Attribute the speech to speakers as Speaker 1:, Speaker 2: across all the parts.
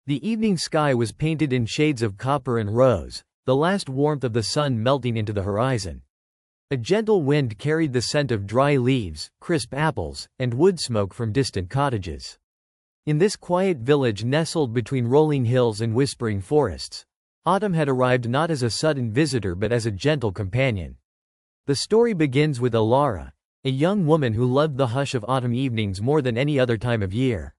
Speaker 1: The evening sky was painted in shades of copper and rose, the last warmth of the sun melting into the horizon. A gentle wind carried the scent of dry leaves, crisp apples, and wood smoke from distant cottages. In this quiet village nestled between rolling hills and whispering forests, autumn had arrived not as a sudden visitor but as a gentle companion. The story begins with Alara, a young woman who loved the hush of autumn evenings more than any other time of year.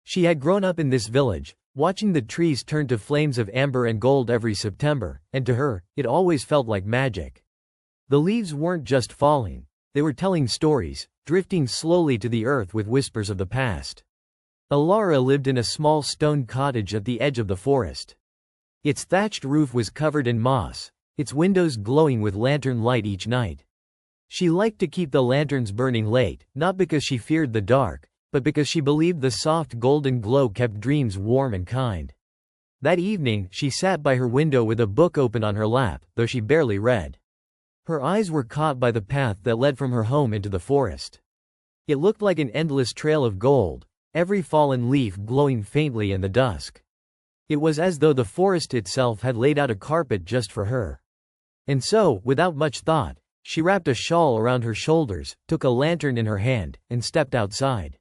Speaker 1: She had grown up in this village, watching the trees turn to flames of amber and gold every September, and to her, it always felt like magic. The leaves weren't just falling, they were telling stories, drifting slowly to the earth with whispers of the past. Alara lived in a small stone cottage at the edge of the forest. Its thatched roof was covered in moss, its windows glowing with lantern light each night. She liked to keep the lanterns burning late, not because she feared the dark, but because she believed the soft golden glow kept dreams warm and kind. That evening, she sat by her window with a book open on her lap, though she barely read. Her eyes were caught by the path that led from her home into the forest. It looked like an endless trail of gold, every fallen leaf glowing faintly in the dusk. It was as though the forest itself had laid out a carpet just for her. And so, without much thought, she wrapped a shawl around her shoulders, took a lantern in her hand, and stepped outside.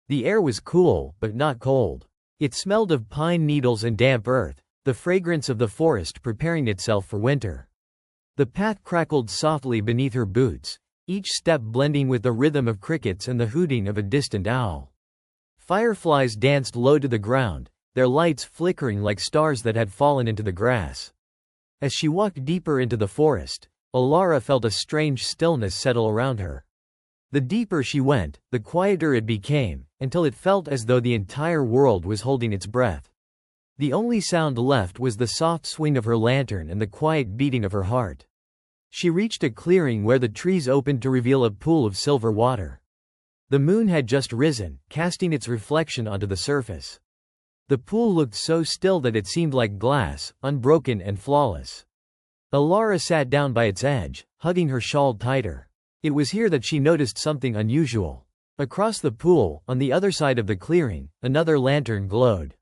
Speaker 1: The air was cool, but not cold. It smelled of pine needles and damp earth, the fragrance of the forest preparing itself for winter. The path crackled softly beneath her boots, each step blending with the rhythm of crickets and the hooting of a distant owl. Fireflies danced low to the ground, their lights flickering like stars that had fallen into the grass. As she walked deeper into the forest, Alara felt a strange stillness settle around her. The deeper she went, the quieter it became, until it felt as though the entire world was holding its breath. The only sound left was the soft swing of her lantern and the quiet beating of her heart. She reached a clearing where the trees opened to reveal a pool of silver water. The moon had just risen, casting its reflection onto the surface. The pool looked so still that it seemed like glass, unbroken and flawless. Alara sat down by its edge, hugging her shawl tighter. It was here that she noticed something unusual. Across the pool, on the other side of the clearing, another lantern glowed.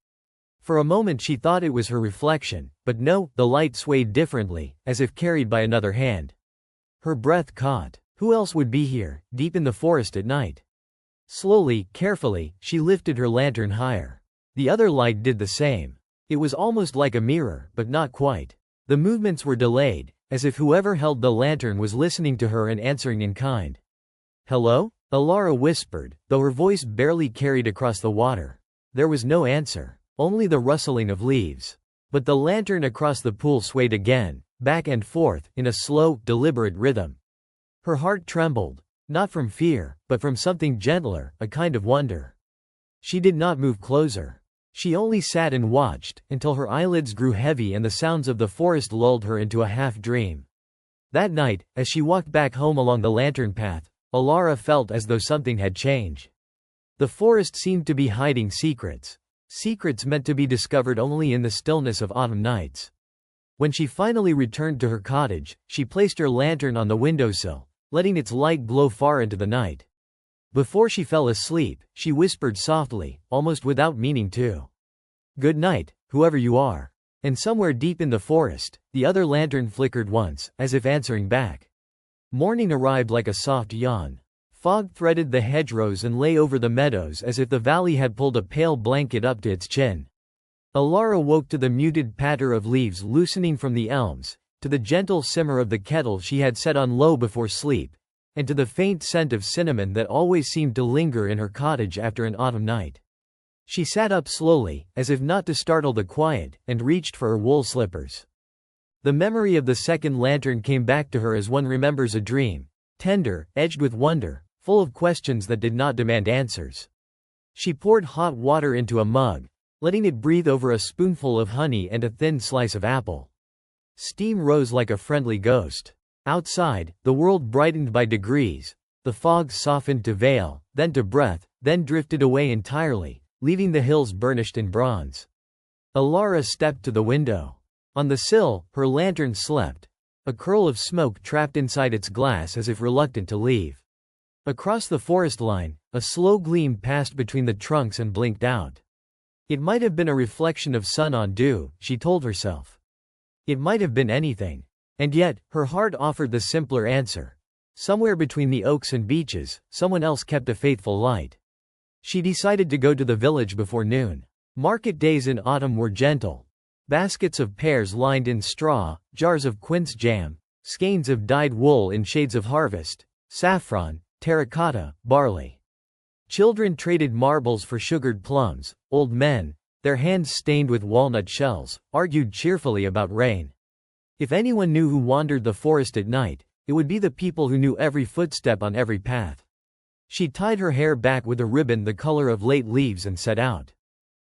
Speaker 1: For a moment she thought it was her reflection, but no, the light swayed differently, as if carried by another hand. Her breath caught. Who else would be here, deep in the forest at night? Slowly, carefully, she lifted her lantern higher. The other light did the same. It was almost like a mirror, but not quite. The movements were delayed, as if whoever held the lantern was listening to her and answering in kind. "Hello?" Alara whispered, though her voice barely carried across the water. There was no answer, only the rustling of leaves. But the lantern across the pool swayed again, back and forth, in a slow, deliberate rhythm. Her heart trembled, not from fear, but from something gentler, a kind of wonder. She did not move closer. She only sat and watched, until her eyelids grew heavy and the sounds of the forest lulled her into a half-dream. That night, as she walked back home along the lantern path, Alara felt as though something had changed. The forest seemed to be hiding secrets. Secrets meant to be discovered only in the stillness of autumn nights. When she finally returned to her cottage, she placed her lantern on the windowsill, letting its light glow far into the night. Before she fell asleep, she whispered softly, almost without meaning to. "Good night, whoever you are." And somewhere deep in the forest, the other lantern flickered once, as if answering back. Morning arrived like a soft yawn. Fog threaded the hedgerows and lay over the meadows as if the valley had pulled a pale blanket up to its chin. Alara woke to the muted patter of leaves loosening from the elms, to the gentle simmer of the kettle she had set on low before sleep, and to the faint scent of cinnamon that always seemed to linger in her cottage after an autumn night. She sat up slowly, as if not to startle the quiet, and reached for her wool slippers. The memory of the second lantern came back to her as one remembers a dream, tender, edged with wonder, full of questions that did not demand answers. She poured hot water into a mug, letting it breathe over a spoonful of honey and a thin slice of apple. Steam rose like a friendly ghost. Outside, the world brightened by degrees. The fog softened to veil, then to breath, then drifted away entirely, leaving the hills burnished in bronze. Alara stepped to the window. On the sill, her lantern slept, a curl of smoke trapped inside its glass as if reluctant to leave. Across the forest line, a slow gleam passed between the trunks and blinked out. It might have been a reflection of sun on dew, she told herself. It might have been anything. And yet, her heart offered the simpler answer. Somewhere between the oaks and beeches, someone else kept a faithful light. She decided to go to the village before noon. Market days in autumn were gentle. Baskets of pears lined in straw, jars of quince jam, skeins of dyed wool in shades of harvest, saffron, terracotta, barley. Children traded marbles for sugared plums. Old men, their hands stained with walnut shells, argued cheerfully about rain. If anyone knew who wandered the forest at night, it would be the people who knew every footstep on every path. She tied her hair back with a ribbon the color of late leaves and set out.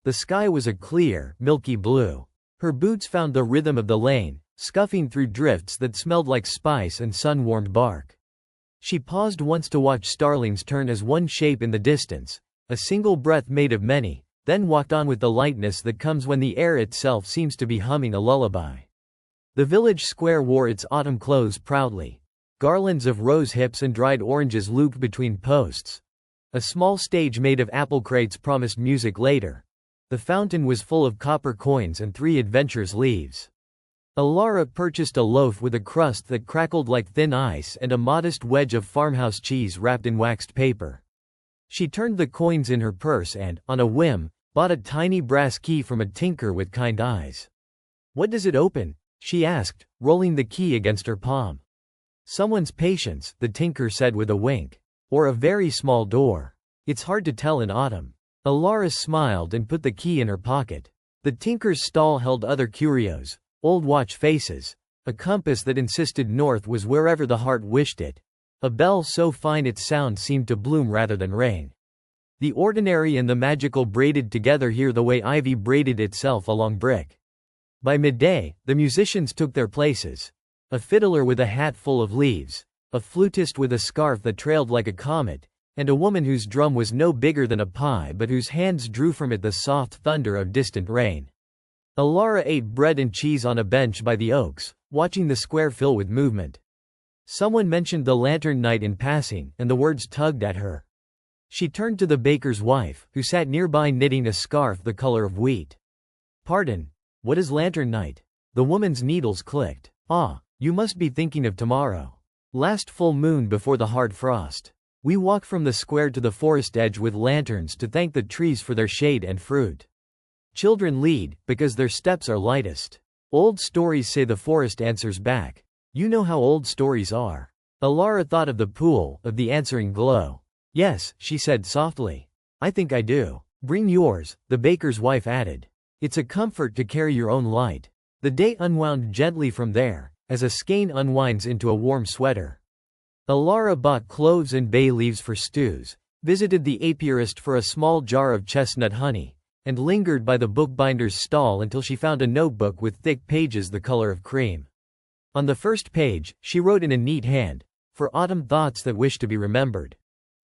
Speaker 1: The sky was a clear, milky blue. Her boots found the rhythm of the lane, scuffing through drifts that smelled like spice and sun-warmed bark. She paused once to watch starlings turn as one shape in the distance, a single breath made of many, then walked on with the lightness that comes when the air itself seems to be humming a lullaby. The village square wore its autumn clothes proudly. Garlands of rose hips and dried oranges looped between posts. A small stage made of apple crates promised music later. The fountain was full of copper coins and 3 adventurous leaves. Alara purchased a loaf with a crust that crackled like thin ice and a modest wedge of farmhouse cheese wrapped in waxed paper. She turned the coins in her purse and, on a whim, bought a tiny brass key from a tinker with kind eyes. "What does it open?" she asked, rolling the key against her palm. "Someone's patience," the tinker said with a wink. "Or a very small door. It's hard to tell in autumn." Alara smiled and put the key in her pocket. The tinker's stall held other curios. Old watch faces. A compass that insisted north was wherever the heart wished it. A bell so fine its sound seemed to bloom rather than rain. The ordinary and the magical braided together here the way ivy braided itself along brick. By midday, the musicians took their places. A fiddler with a hat full of leaves, a flutist with a scarf that trailed like a comet, and a woman whose drum was no bigger than a pie but whose hands drew from it the soft thunder of distant rain. Alara ate bread and cheese on a bench by the oaks, watching the square fill with movement. Someone mentioned the lantern night in passing, and the words tugged at her. She turned to the baker's wife, who sat nearby knitting a scarf the color of wheat. "Pardon, what is lantern night?" The woman's needles clicked. "Ah, you must be thinking of tomorrow. Last full moon before the hard frost. We walk from the square to the forest edge with lanterns to thank the trees for their shade and fruit. Children lead, because their steps are lightest. Old stories say the forest answers back. You know how old stories are." Alara thought of the pool, of the answering glow. "Yes," she said softly. "I think I do." "Bring yours," the baker's wife added. "It's a comfort to carry your own light." The day unwound gently from there, as a skein unwinds into a warm sweater. Alara bought cloves and bay leaves for stews, visited the apiarist for a small jar of chestnut honey, and lingered by the bookbinder's stall until she found a notebook with thick pages the color of cream. On the first page, she wrote in a neat hand, "For autumn thoughts that wish to be remembered."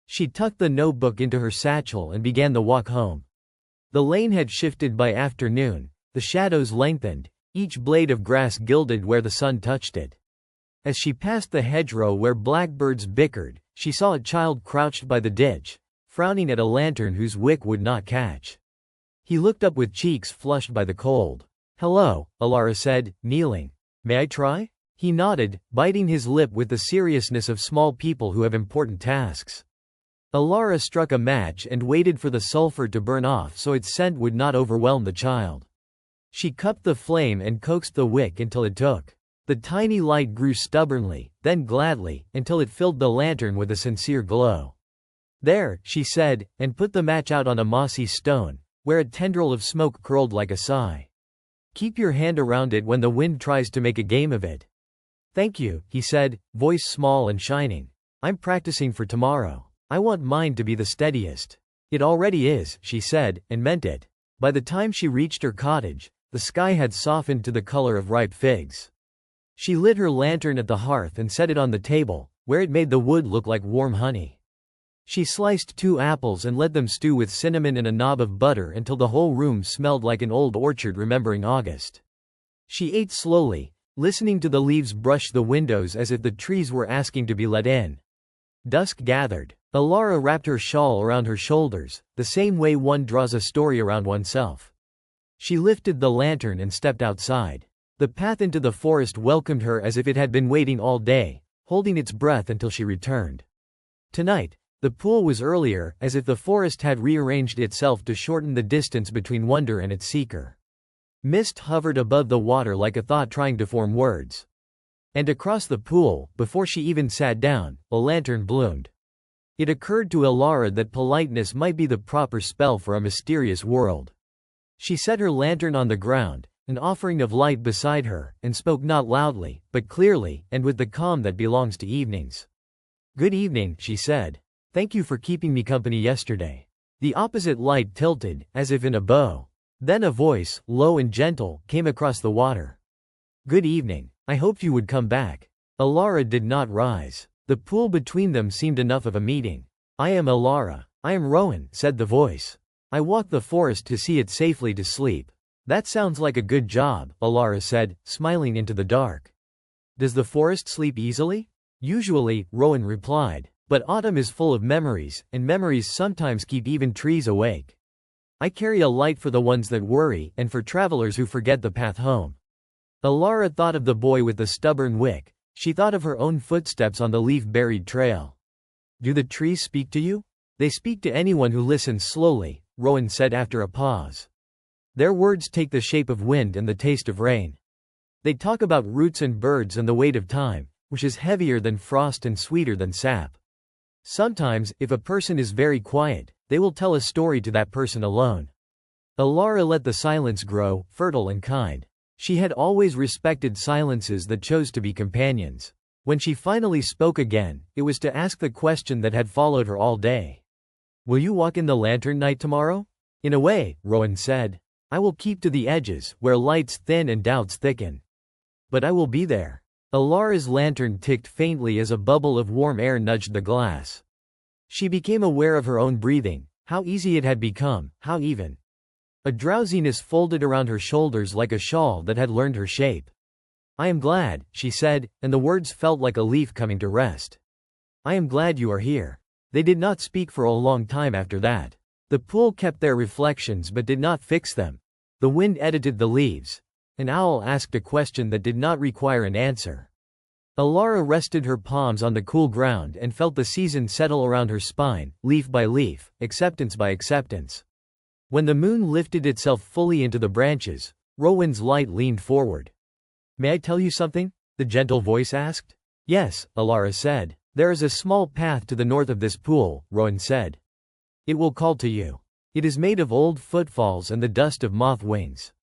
Speaker 1: She tucked the notebook into her satchel and began the walk home. The lane had shifted by afternoon, the shadows lengthened, each blade of grass gilded where the sun touched it. As she passed the hedgerow where blackbirds bickered, she saw a child crouched by the ditch, frowning at a lantern whose wick would not catch. He looked up with cheeks flushed by the cold. "Hello," Alara said, kneeling. "May I try?" He nodded, biting his lip with the seriousness of small people who have important tasks. Alara struck a match and waited for the sulfur to burn off so its scent would not overwhelm the child. She cupped the flame and coaxed the wick until it took. The tiny light grew stubbornly, then gladly, until it filled the lantern with a sincere glow. "There," she said, and put the match out on a mossy stone, where a tendril of smoke curled like a sigh. "Keep your hand around it when the wind tries to make a game of it." "Thank you," he said, voice small and shining. "I'm practicing for tomorrow. I want mine to be the steadiest." "It already is," she said, and meant it. By the time she reached her cottage, the sky had softened to the color of ripe figs. She lit her lantern at the hearth and set it on the table, where it made the wood look like warm honey. She sliced 2 apples and let them stew with cinnamon and a knob of butter until the whole room smelled like an old orchard remembering August. She ate slowly, listening to the leaves brush the windows as if the trees were asking to be let in. Dusk gathered. Alara wrapped her shawl around her shoulders, the same way one draws a story around oneself. She lifted the lantern and stepped outside. The path into the forest welcomed her as if it had been waiting all day, holding its breath until she returned. Tonight, the pool was earlier, as if the forest had rearranged itself to shorten the distance between wonder and its seeker. Mist hovered above the water like a thought trying to form words. And across the pool, before she even sat down, a lantern bloomed. It occurred to Alara that politeness might be the proper spell for a mysterious world. She set her lantern on the ground, an offering of light beside her, and spoke not loudly, but clearly, and with the calm that belongs to evenings. "Good evening," she said. "Thank you for keeping me company yesterday." The opposite light tilted, as if in a bow. Then a voice, low and gentle, came across the water. "Good evening. I hoped you would come back." Alara did not rise. The pool between them seemed enough of a meeting. "I am Alara." "I am Rowan," said the voice. "I walked the forest to see it safely to sleep." "That sounds like a good job," Alara said, smiling into the dark. "Does the forest sleep easily?" "Usually," Rowan replied. "But autumn is full of memories, and memories sometimes keep even trees awake. I carry a light for the ones that worry, and for travelers who forget the path home." Alara thought of the boy with the stubborn wick. She thought of her own footsteps on the leaf-buried trail. "Do the trees speak to you?" "They speak to anyone who listens slowly," Rowan said after a pause. "Their words take the shape of wind and the taste of rain. They talk about roots and birds and the weight of time, which is heavier than frost and sweeter than sap. Sometimes, if a person is very quiet, they will tell a story to that person alone." Alara let the silence grow, fertile and kind. She had always respected silences that chose to be companions. When she finally spoke again, it was to ask the question that had followed her all day. "Will you walk in the lantern night tomorrow?" "In a way," Rowan said. "I will keep to the edges, where lights thin and doubts thicken. But I will be there." Alara's lantern ticked faintly as a bubble of warm air nudged the glass. She became aware of her own breathing, how easy it had become, how even. A drowsiness folded around her shoulders like a shawl that had learned her shape. "I am glad," she said, and the words felt like a leaf coming to rest. "I am glad you are here." They did not speak for a long time after that. The pool kept their reflections but did not fix them. The wind edited the leaves. An owl asked a question that did not require an answer. Alara rested her palms on the cool ground and felt the season settle around her spine, leaf by leaf, acceptance by acceptance. When the moon lifted itself fully into the branches, Rowan's light leaned forward. "May I tell you something?" the gentle voice asked. "Yes," Alara said. "There is a small path to the north of this pool," Rowan said. "It will call to you. It is made of old footfalls and the dust of moth wings.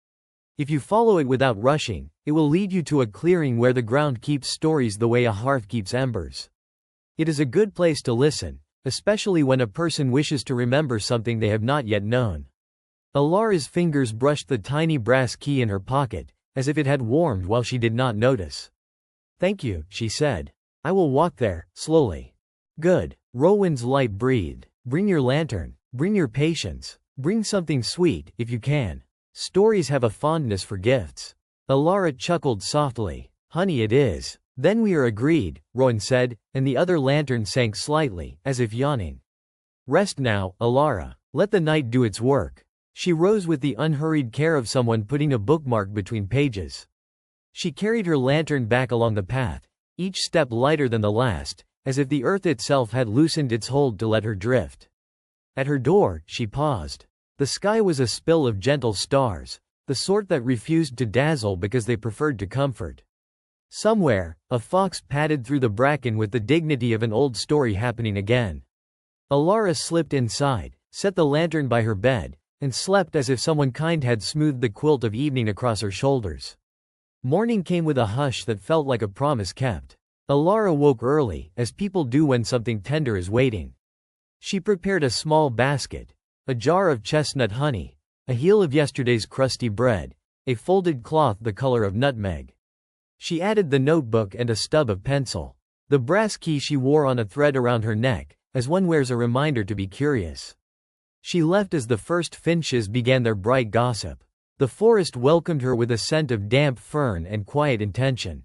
Speaker 1: If you follow it without rushing, it will lead you to a clearing where the ground keeps stories the way a hearth keeps embers. It is a good place to listen, especially when a person wishes to remember something they have not yet known." Alara's fingers brushed the tiny brass key in her pocket, as if it had warmed while she did not notice. "Thank you," she said. "I will walk there, slowly." "Good." Rowan's light breathed. "Bring your lantern. Bring your patience. Bring something sweet, if you can. Stories have a fondness for gifts." Alara chuckled softly. "Honey it is." "Then we are agreed," Rowan said, and the other lantern sank slightly, as if yawning. "Rest now, Alara. Let the night do its work." She rose with the unhurried care of someone putting a bookmark between pages. She carried her lantern back along the path, each step lighter than the last, as if the earth itself had loosened its hold to let her drift. At her door, she paused. The sky was a spill of gentle stars, the sort that refused to dazzle because they preferred to comfort. Somewhere, a fox padded through the bracken with the dignity of an old story happening again. Alara slipped inside, set the lantern by her bed, and slept as if someone kind had smoothed the quilt of evening across her shoulders. Morning came with a hush that felt like a promise kept. Alara woke early, as people do when something tender is waiting. She prepared a small basket, a jar of chestnut honey, a heel of yesterday's crusty bread, a folded cloth the color of nutmeg. She added the notebook and a stub of pencil. The brass key she wore on a thread around her neck, as one wears a reminder to be curious. She left as the first finches began their bright gossip. The forest welcomed her with a scent of damp fern and quiet intention.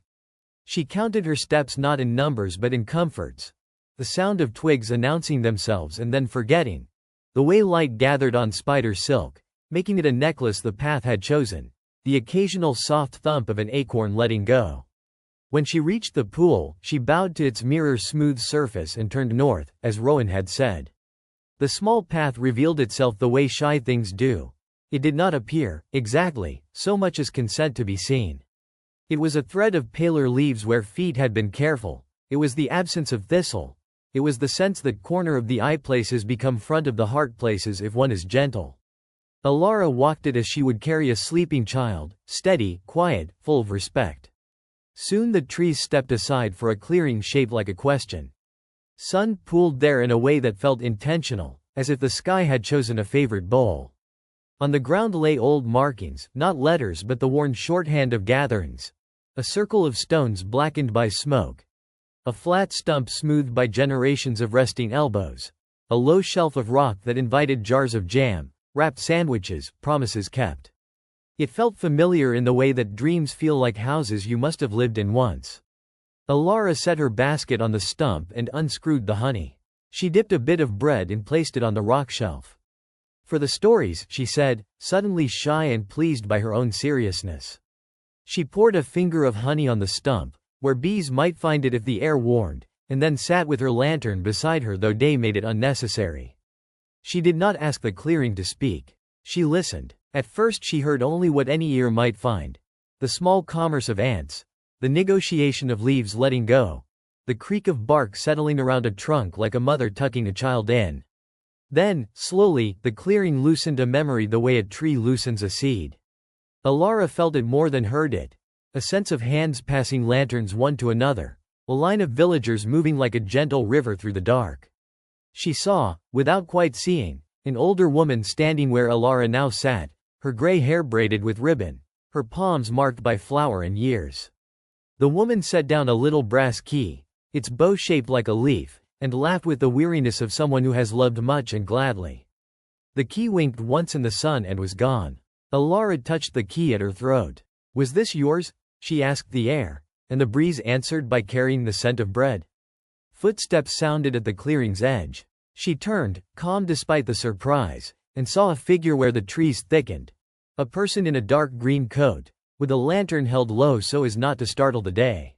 Speaker 1: She counted her steps not in numbers but in comforts. the sound of twigs announcing themselves and then forgetting, the way light gathered on spider silk, making it a necklace the path had chosen, the occasional soft thump of an acorn letting go. When she reached the pool, she bowed to its mirror-smooth surface and turned north, as Rowan had said. The small path revealed itself the way shy things do. It did not appear, exactly, so much as consent to be seen. It was a thread of paler leaves where feet had been careful. It was the absence of thistle. It was the sense that corner of the eye places become front of the heart places if one is gentle. Alara walked it as she would carry a sleeping child, steady, quiet, full of respect. Soon the trees stepped aside for a clearing shaped like a question. Sun pooled there in a way that felt intentional, as if the sky had chosen a favorite bowl. On the ground lay old markings, not letters but the worn shorthand of gatherings. A circle of stones blackened by smoke. A flat stump smoothed by generations of resting elbows. A low shelf of rock that invited jars of jam, wrapped sandwiches, promises kept. It felt familiar in the way that dreams feel like houses you must have lived in once. Alara set her basket on the stump and unscrewed the honey. She dipped a bit of bread and placed it on the rock shelf. For the stories, she said, suddenly shy and pleased by her own seriousness. She poured a finger of honey on the stump, where bees might find it if the air warmed, and then sat with her lantern beside her though day made it unnecessary. She did not ask the clearing to speak. She listened. At first she heard only what any ear might find. The small commerce of ants. The negotiation of leaves letting go. The creak of bark settling around a trunk like a mother tucking a child in. Then, slowly, the clearing loosened a memory the way a tree loosens a seed. Alara felt it more than heard it. A sense of hands passing lanterns one to another. A line of villagers moving like a gentle river through the dark. She saw, without quite seeing, an older woman standing where Alara now sat, her gray hair braided with ribbon, her palms marked by flour and years. The woman set down a little brass key, its bow shaped like a leaf, and laughed with the weariness of someone who has loved much and gladly. The key winked once in the sun and was gone. Alara touched the key at her throat. "Was this yours?" she asked the air, and the breeze answered by carrying the scent of bread. Footsteps sounded at the clearing's edge. She turned, calm despite the surprise, and saw a figure where the trees thickened. A person in a dark green coat, with a lantern held low so as not to startle the day.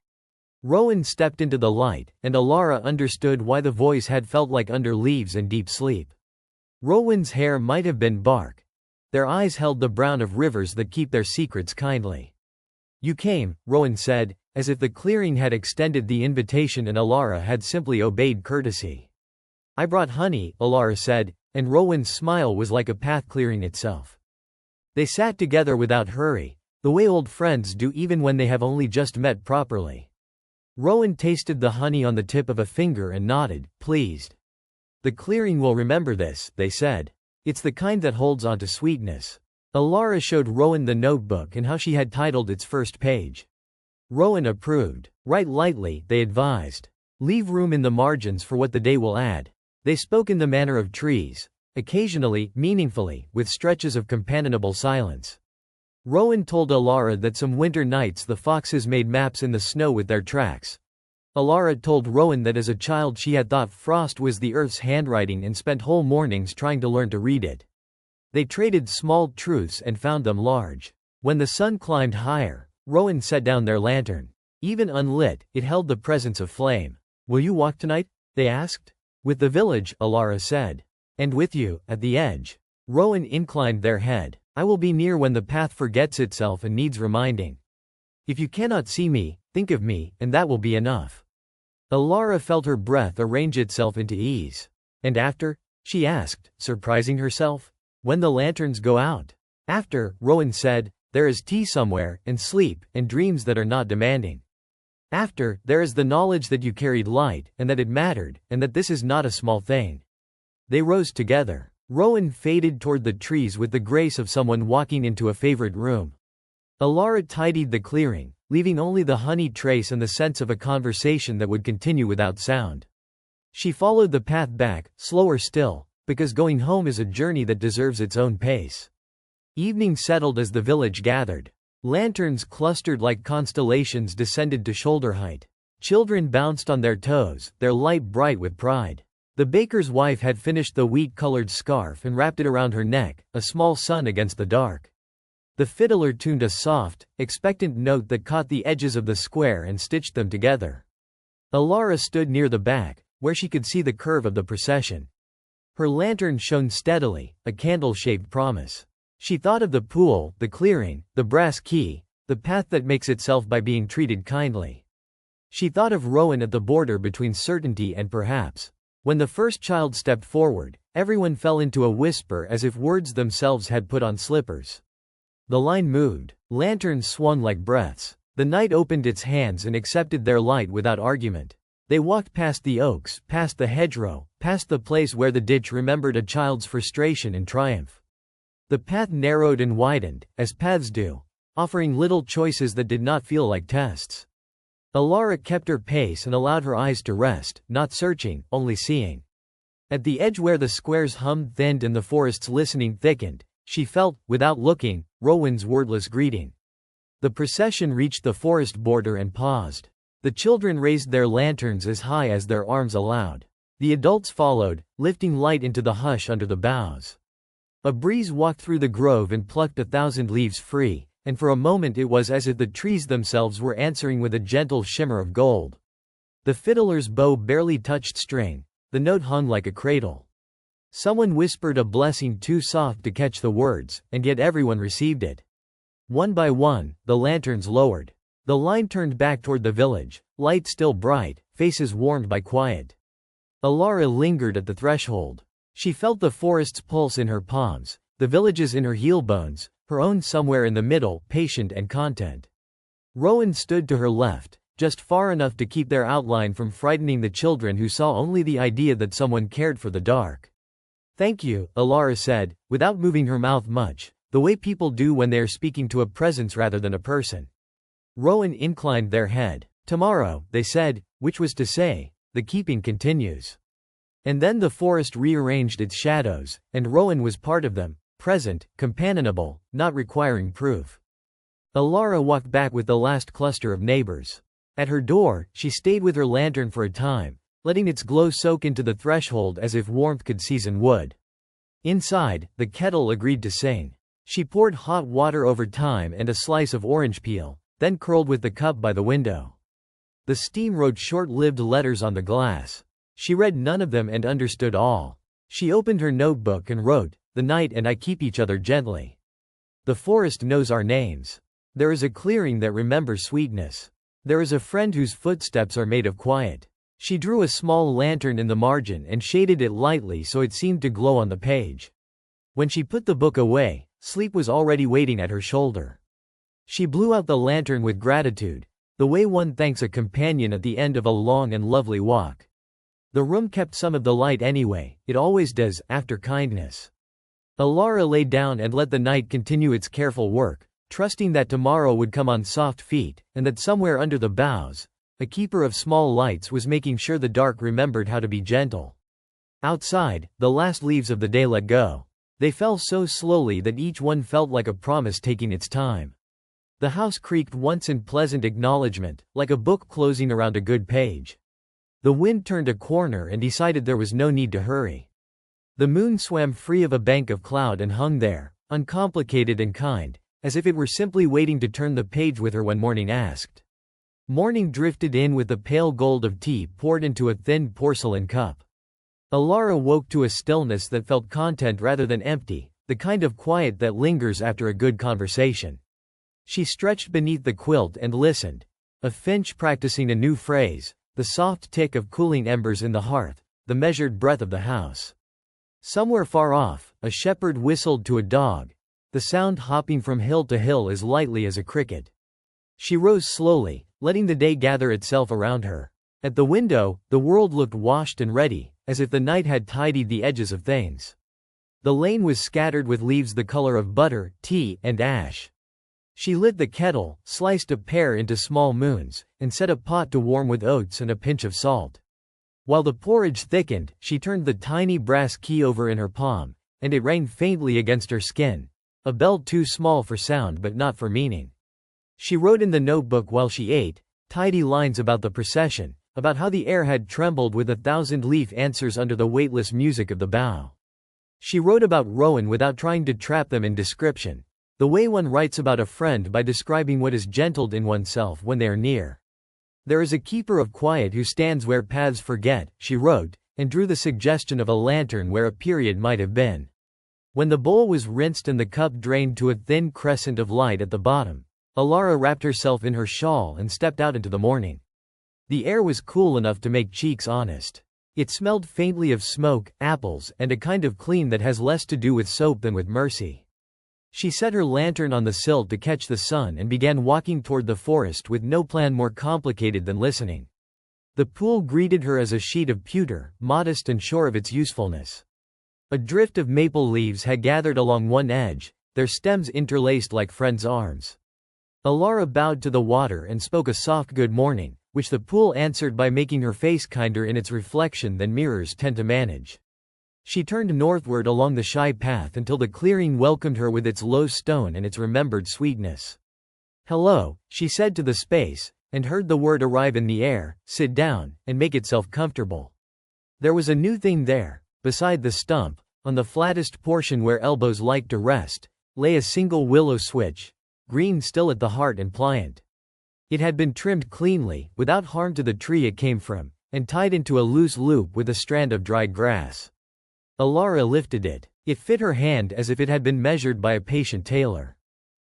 Speaker 1: Rowan stepped into the light, and Alara understood why the voice had felt like under leaves and deep sleep. Rowan's hair might have been bark. Their eyes held the brown of rivers that keep their secrets kindly. "You came," Rowan said, as if the clearing had extended the invitation and Alara had simply obeyed courtesy. "I brought honey," Alara said, and Rowan's smile was like a path clearing itself. They sat together without hurry, the way old friends do even when they have only just met properly. Rowan tasted the honey on the tip of a finger and nodded, pleased. "The clearing will remember this," they said. "It's the kind that holds on to sweetness." Alara showed Rowan the notebook and how she had titled its first page. Rowan approved. "Write lightly," they advised. "Leave room in the margins for what the day will add." They spoke in the manner of trees, occasionally, meaningfully, with stretches of companionable silence. Rowan told Alara that some winter nights the foxes made maps in the snow with their tracks. Alara told Rowan that as a child she had thought frost was the earth's handwriting and spent whole mornings trying to learn to read it. They traded small truths and found them large. When the sun climbed higher, Rowan set down their lantern. Even unlit, it held the presence of flame. "Will you walk tonight?" they asked. "With the village," Alara said. "And with you, at the edge." Rowan inclined their head. "I will be near when the path forgets itself and needs reminding. If you cannot see me, think of me, and that will be enough." Alara felt her breath arrange itself into ease. "And after?" she asked, surprising herself. "When the lanterns go out?" "After," Rowan said, "there is tea somewhere, and sleep, and dreams that are not demanding. After, there is the knowledge that you carried light, and that it mattered, and that this is not a small thing." They rose together. Rowan faded toward the trees with the grace of someone walking into a favorite room. Alara tidied the clearing, leaving only the honey trace and the sense of a conversation that would continue without sound. She followed the path back, slower still, because going home is a journey that deserves its own pace. Evening settled as the village gathered. Lanterns clustered like constellations descended to shoulder height. Children bounced on their toes, their light bright with pride. The baker's wife had finished the wheat-colored scarf and wrapped it around her neck, a small sun against the dark. The fiddler tuned a soft, expectant note that caught the edges of the square and stitched them together. Alara stood near the back, where she could see the curve of the procession. Her lantern shone steadily, a candle-shaped promise. She thought of the pool, the clearing, the brass key, the path that makes itself by being treated kindly. She thought of Rowan at the border between certainty and perhaps. When the first child stepped forward, everyone fell into a whisper as if words themselves had put on slippers. The line moved. Lanterns swung like breaths. The night opened its hands and accepted their light without argument. They walked past the oaks, past the hedgerow, past the place where the ditch remembered a child's frustration and triumph. The path narrowed and widened, as paths do, offering little choices that did not feel like tests. Alara kept her pace and allowed her eyes to rest, not searching, only seeing. At the edge where the squares hummed thinned and the forest's listening thickened, she felt, without looking, Rowan's wordless greeting. The procession reached the forest border and paused. The children raised their lanterns as high as their arms allowed. The adults followed, lifting light into the hush under the boughs. A breeze walked through the grove and plucked 1,000 leaves free, and for a moment it was as if the trees themselves were answering with a gentle shimmer of gold. The fiddler's bow barely touched string. The note hung like a cradle. Someone whispered a blessing too soft to catch the words, and yet everyone received it. One by one, the lanterns lowered. The line turned back toward the village, light still bright, faces warmed by quiet. Alara lingered at the threshold. She felt the forest's pulse in her palms, the village's in her heel bones, her own somewhere in the middle, patient and content. Rowan stood to her left, just far enough to keep their outline from frightening the children who saw only the idea that someone cared for the dark. "Thank you," Alara said, without moving her mouth much, the way people do when they are speaking to a presence rather than a person. Rowan inclined their head. "Tomorrow," they said, which was to say, "the keeping continues." And then the forest rearranged its shadows, and Rowan was part of them, present, companionable, not requiring proof. Alara walked back with the last cluster of neighbors. At her door, she stayed with her lantern for a time, letting its glow soak into the threshold as if warmth could season wood. Inside, the kettle agreed to sing. She poured hot water over thyme and a slice of orange peel, then curled with the cup by the window. The steam wrote short-lived letters on the glass. She read none of them and understood all. She opened her notebook and wrote, "The night and I keep each other gently. The forest knows our names. There is a clearing that remembers sweetness. There is a friend whose footsteps are made of quiet." She drew a small lantern in the margin and shaded it lightly so it seemed to glow on the page. When she put the book away, sleep was already waiting at her shoulder. She blew out the lantern with gratitude, the way one thanks a companion at the end of a long and lovely walk. The room kept some of the light anyway, it always does, after kindness. Alara lay down and let the night continue its careful work, trusting that tomorrow would come on soft feet, and that somewhere under the boughs, a keeper of small lights was making sure the dark remembered how to be gentle. Outside, the last leaves of the day let go. They fell so slowly that each one felt like a promise taking its time. The house creaked once in pleasant acknowledgement, like a book closing around a good page. The wind turned a corner and decided there was no need to hurry. The moon swam free of a bank of cloud and hung there, uncomplicated and kind, as if it were simply waiting to turn the page with her when morning asked. Morning drifted in with the pale gold of tea poured into a thin porcelain cup. Alara woke to a stillness that felt content rather than empty, the kind of quiet that lingers after a good conversation. She stretched beneath the quilt and listened. A finch practicing a new phrase, the soft tick of cooling embers in the hearth, the measured breath of the house. Somewhere far off, a shepherd whistled to a dog, the sound hopping from hill to hill as lightly as a cricket. She rose slowly, letting the day gather itself around her. At the window, the world looked washed and ready, as if the night had tidied the edges of things. The lane was scattered with leaves the color of butter, tea, and ash. She lit the kettle, sliced a pear into small moons, and set a pot to warm with oats and a pinch of salt. While the porridge thickened, she turned the tiny brass key over in her palm, and it rang faintly against her skin, a bell too small for sound but not for meaning. She wrote in the notebook while she ate, Tidy lines about the procession, about how the air had trembled with 1,000 leaf answers under the weightless music of the bow. She wrote about Rowan without trying to trap them in description, the way one writes about a friend by describing what is gentled in oneself when they are near. There is a keeper of quiet who stands where paths forget, she wrote, and drew the suggestion of a lantern where a period might have been. When the bowl was rinsed and the cup drained to a thin crescent of light at the bottom, Alara wrapped herself in her shawl and stepped out into the morning. The air was cool enough to make cheeks honest. It smelled faintly of smoke, apples, and a kind of clean that has less to do with soap than with mercy. She set her lantern on the sill to catch the sun and began walking toward the forest with no plan more complicated than listening. The pool greeted her as a sheet of pewter, modest and sure of its usefulness. A drift of maple leaves had gathered along one edge, their stems interlaced like friends' arms. Alara bowed to the water and spoke a soft good morning, which the pool answered by making her face kinder in its reflection than mirrors tend to manage. She turned northward along the shy path until the clearing welcomed her with its low stone and its remembered sweetness. "Hello," she said to the space, and heard the word arrive in the air, "sit down, and make itself comfortable." There was a new thing there. Beside the stump, on the flattest portion where elbows liked to rest, lay a single willow switch, green still at the heart and pliant. It had been trimmed cleanly, without harm to the tree it came from, and tied into a loose loop with a strand of dried grass. Alara lifted it. It fit her hand as if it had been measured by a patient tailor.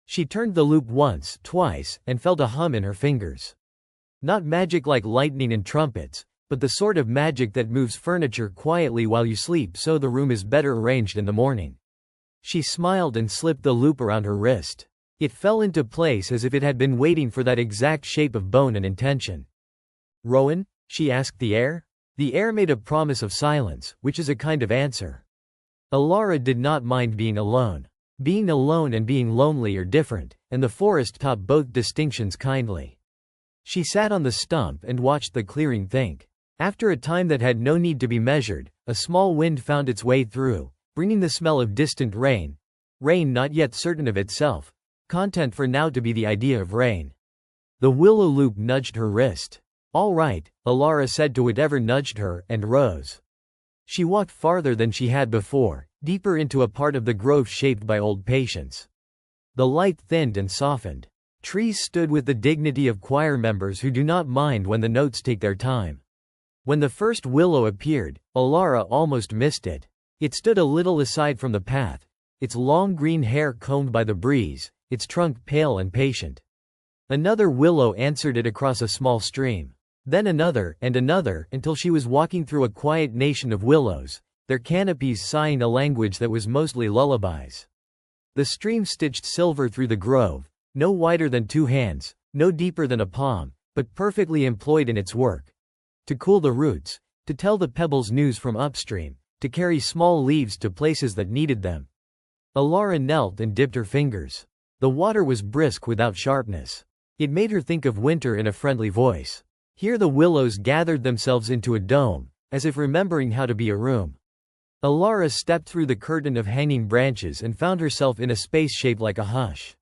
Speaker 1: She turned the loop once, twice, and felt a hum in her fingers. Not magic like lightning and trumpets, but the sort of magic that moves furniture quietly while you sleep so the room is better arranged in the morning. She smiled and slipped the loop around her wrist. It fell into place as if it had been waiting for that exact shape of bone and intention. "Rowan?" she asked the air. The air made a promise of silence, which is a kind of answer. Alara did not mind being alone. Being alone and being lonely are different, and the forest taught both distinctions kindly. She sat on the stump and watched the clearing think. After a time that had no need to be measured, a small wind found its way through, bringing the smell of distant rain. Rain not yet certain of itself, content for now to be the idea of rain. The willow loop nudged her wrist. "All right," Alara said to whatever nudged her, and rose. She walked farther than she had before, deeper into a part of the grove shaped by old patience. The light thinned and softened. Trees stood with the dignity of choir members who do not mind when the notes take their time. When the first willow appeared, Alara almost missed it. It stood a little aside from the path, its long green hair combed by the breeze, its trunk pale and patient. Another willow answered it across a small stream. Then another, and another, until she was walking through a quiet nation of willows, their canopies sighing a language that was mostly lullabies. The stream stitched silver through the grove, no wider than 2 hands, no deeper than a palm, but perfectly employed in its work. To cool the roots, to tell the pebbles news from upstream, to carry small leaves to places that needed them. Alara knelt and dipped her fingers. The water was brisk without sharpness. It made her think of winter in a friendly voice. Here the willows gathered themselves into a dome, as if remembering how to be a room. Alara stepped through the curtain of hanging branches and found herself in a space shaped like a hush.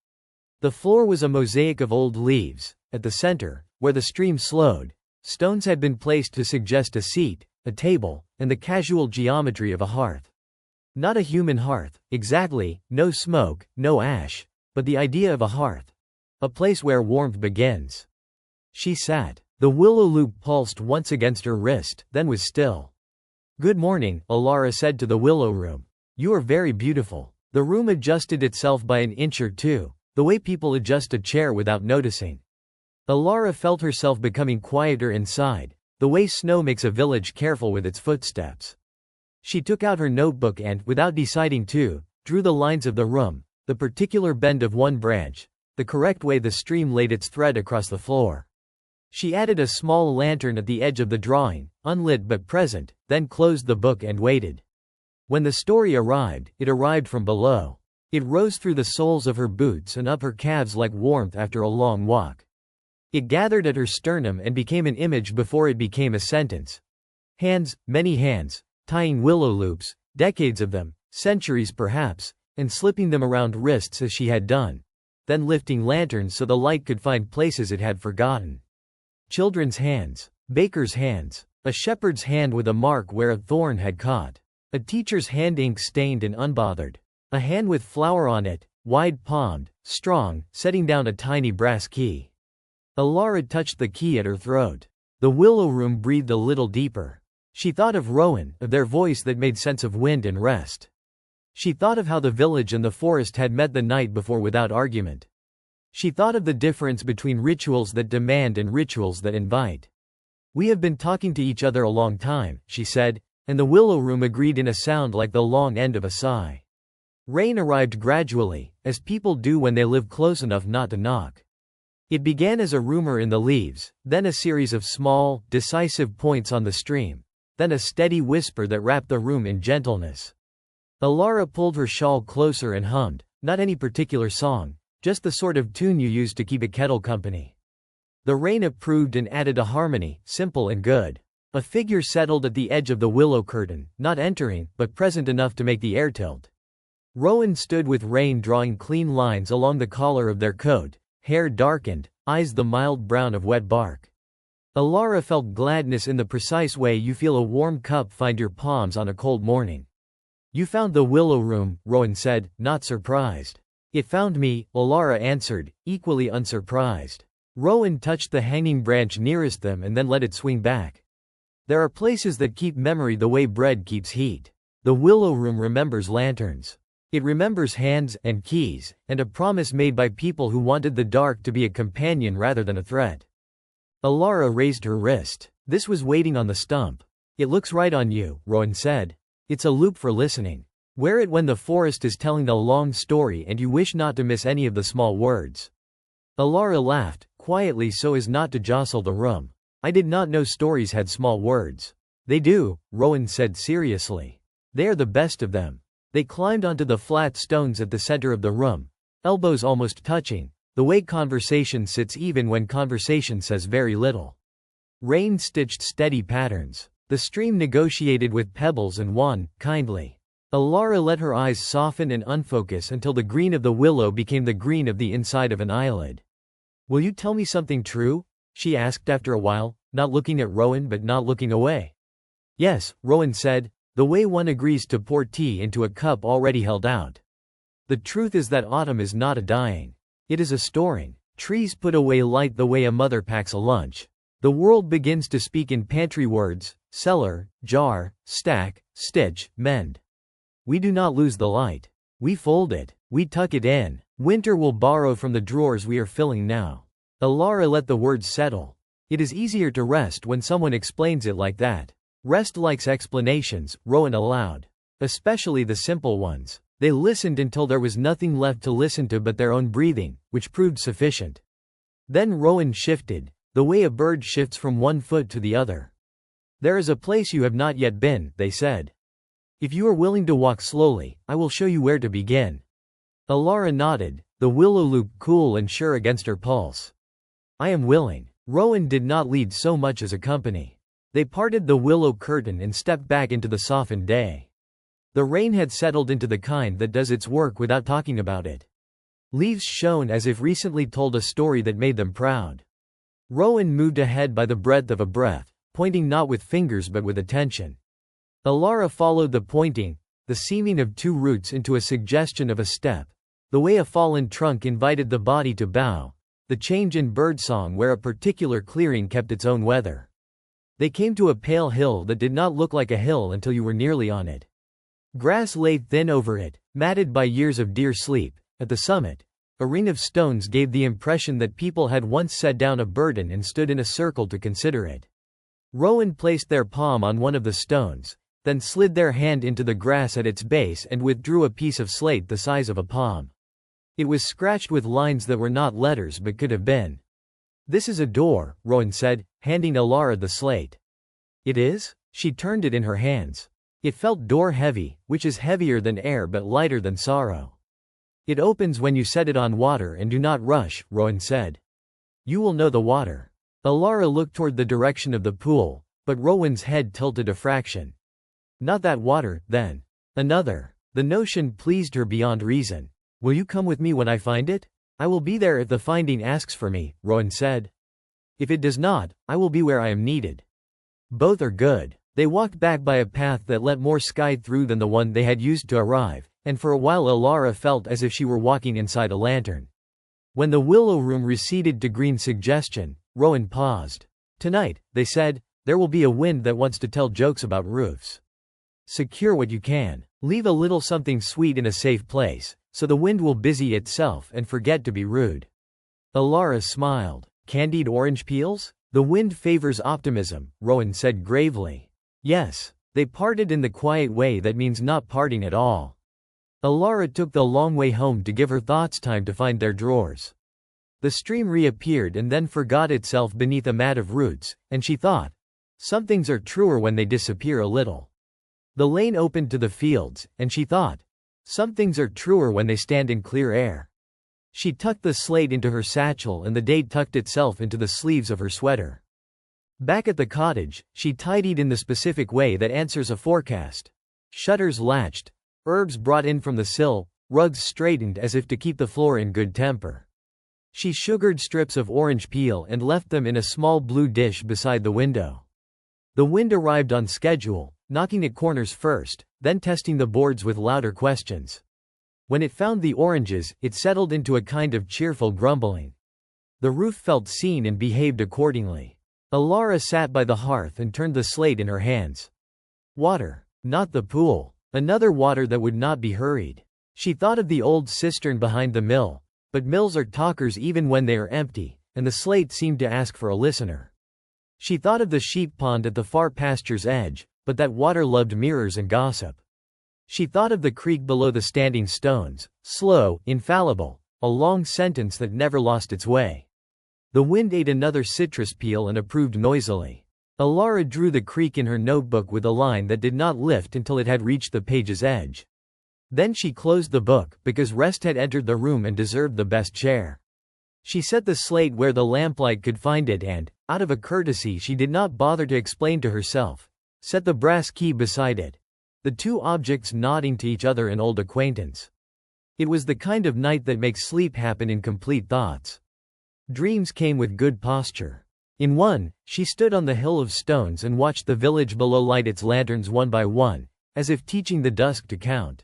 Speaker 1: The floor was a mosaic of old leaves. At the center, where the stream slowed, stones had been placed to suggest a seat, a table, and the casual geometry of a hearth. Not a human hearth, exactly, no smoke, no ash, but the idea of a hearth. A place where warmth begins. She sat. The willow loop pulsed once against her wrist, then was still. "Good morning," Alara said to the willow room. "You are very beautiful." The room adjusted itself by an inch or two, the way people adjust a chair without noticing. Alara felt herself becoming quieter inside, the way snow makes a village careful with its footsteps. She took out her notebook and, without deciding to, drew the lines of the room, the particular bend of one branch, the correct way the stream laid its thread across the floor. She added a small lantern at the edge of the drawing, unlit but present, then closed the book and waited. When the story arrived, it arrived from below. It rose through the soles of her boots and up her calves like warmth after a long walk. It gathered at her sternum and became an image before it became a sentence. Hands, many hands, tying willow loops, decades of them, centuries perhaps, and slipping them around wrists as she had done, then lifting lanterns so the light could find places it had forgotten. Children's hands. Baker's hands. A shepherd's hand with a mark where a thorn had caught. A teacher's hand ink-stained and unbothered. A hand with flour on it, wide-palmed, strong, setting down a tiny brass key. Alara touched the key at her throat. The willow room breathed a little deeper. She thought of Rowan, of their voice that made sense of wind and rest. She thought of how the village and the forest had met the night before without argument. She thought of the difference between rituals that demand and rituals that invite. "We have been talking to each other a long time," she said, and the willow room agreed in a sound like the long end of a sigh. Rain arrived gradually, as people do when they live close enough not to knock. It began as a rumor in the leaves, then a series of small, decisive points on the stream, then a steady whisper that wrapped the room in gentleness. Alara pulled her shawl closer and hummed, not any particular song, just the sort of tune you use to keep a kettle company. The rain approved and added a harmony, simple and good. A figure settled at the edge of the willow curtain, not entering, but present enough to make the air tilt. Rowan stood with rain drawing clean lines along the collar of their coat, hair darkened, eyes the mild brown of wet bark. Alara felt gladness in the precise way you feel a warm cup find your palms on a cold morning. "You found the willow room," Rowan said, not surprised. "It found me," Alara answered, equally unsurprised. Rowan touched the hanging branch nearest them and then let it swing back. "There are places that keep memory the way bread keeps heat. The willow room remembers lanterns. It remembers hands and keys, and a promise made by people who wanted the dark to be a companion rather than a threat." Alara raised her wrist. This was waiting on the stump. "It looks right on you," Rowan said. "It's a loop for listening. Wear it when the forest is telling a long story and you wish not to miss any of the small words." Alara laughed, quietly so as not to jostle the room. "I did not know stories had small words." "They do," Rowan said seriously. "They are the best of them." They climbed onto the flat stones at the center of the room, elbows almost touching, the way conversation sits even when conversation says very little. Rain stitched steady patterns. The stream negotiated with pebbles and won, kindly. Alara let her eyes soften and unfocus until the green of the willow became the green of the inside of an eyelid. "Will you tell me something true?" she asked after a while, not looking at Rowan but not looking away. "Yes," Rowan said, "the way one agrees to pour tea into a cup already held out. The truth is that autumn is not a dying. It is a storing. Trees put away light the way a mother packs a lunch. The world begins to speak in pantry words: cellar, jar, stack, stitch, mend. We do not lose the light. We fold it. We tuck it in. Winter will borrow from the drawers we are filling now." Alara let the words settle. It is easier to rest when someone explains it like that. "Rest likes explanations," Rowan allowed. "Especially the simple ones." They listened until there was nothing left to listen to but their own breathing, which proved sufficient. Then Rowan shifted, the way a bird shifts from one foot to the other. "There is a place you have not yet been," they said. "If you are willing to walk slowly, I will show you where to begin." Alara nodded, the willow loop cool and sure against her pulse. "I am willing." Rowan did not lead so much as accompany. They parted the willow curtain and stepped back into the softened day. The rain had settled into the kind that does its work without talking about it. Leaves shone as if recently told a story that made them proud. Rowan moved ahead by the breadth of a breath, pointing not with fingers but with attention. Alara followed the pointing, the seaming of two roots into a suggestion of a step, the way a fallen trunk invited the body to bow, the change in birdsong where a particular clearing kept its own weather. They came to a pale hill that did not look like a hill until you were nearly on it. Grass lay thin over it, matted by years of deer sleep. At the summit, a ring of stones gave the impression that people had once set down a burden and stood in a circle to consider it. Rowan placed their palm on one of the stones, then slid their hand into the grass at its base and withdrew a piece of slate the size of a palm. It was scratched with lines that were not letters but could have been. "This is a door," Rowan said, handing Alara the slate. "It is?" She turned it in her hands. It felt door-heavy, which is heavier than air but lighter than sorrow. "It opens when you set it on water and do not rush," Rowan said. "You will know the water." Alara looked toward the direction of the pool, but Rowan's head tilted a fraction. "Not that water, then." "Another." The notion pleased her beyond reason. "Will you come with me when I find it?" "I will be there if the finding asks for me," Rowan said. If it does not, I will be where I am needed. Both are good. They walked back by a path that let more sky through than the one they had used to arrive, and for a while Alara felt as if she were walking inside a lantern. When the willow room receded to green suggestion, Rowan paused. Tonight, they said, there will be a wind that wants to tell jokes about roofs. Secure what you can. Leave a little something sweet in a safe place, so the wind will busy itself and forget to be rude. Alara smiled. Candied orange peels? The wind favors optimism, Rowan said gravely. Yes. They parted in the quiet way that means not parting at all. Alara took the long way home to give her thoughts time to find their drawers. The stream reappeared and then forgot itself beneath a mat of roots, and she thought, some things are truer when they disappear a little. The lane opened to the fields, and she thought, some things are truer when they stand in clear air. She tucked the slate into her satchel and the date tucked itself into the sleeves of her sweater. Back at the cottage, she tidied in the specific way that answers a forecast. Shutters latched, herbs brought in from the sill, rugs straightened as if to keep the floor in good temper. She sugared strips of orange peel and left them in a small blue dish beside the window. The wind arrived on schedule, knocking at corners first, then testing the boards with louder questions. When it found the oranges, it settled into a kind of cheerful grumbling. The roof felt seen and behaved accordingly. Alara sat by the hearth and turned the slate in her hands. Water. Not the pool. Another water that would not be hurried. She thought of the old cistern behind the mill, but mills are talkers even when they are empty, and the slate seemed to ask for a listener. She thought of the sheep pond at the far pasture's edge, but that water loved mirrors and gossip. She thought of the creek below the standing stones, slow, infallible, a long sentence that never lost its way. The wind ate another citrus peel and approved noisily. Alara drew the creek in her notebook with a line that did not lift until it had reached the page's edge. Then she closed the book, because rest had entered the room and deserved the best chair. She set the slate where the lamplight could find it and, out of a courtesy she did not bother to explain to herself, set the brass key beside it. The two objects nodding to each other in old acquaintance. It was the kind of night that makes sleep happen in complete thoughts. Dreams came with good posture. In one, she stood on the hill of stones and watched the village below light its lanterns one by one, as if teaching the dusk to count.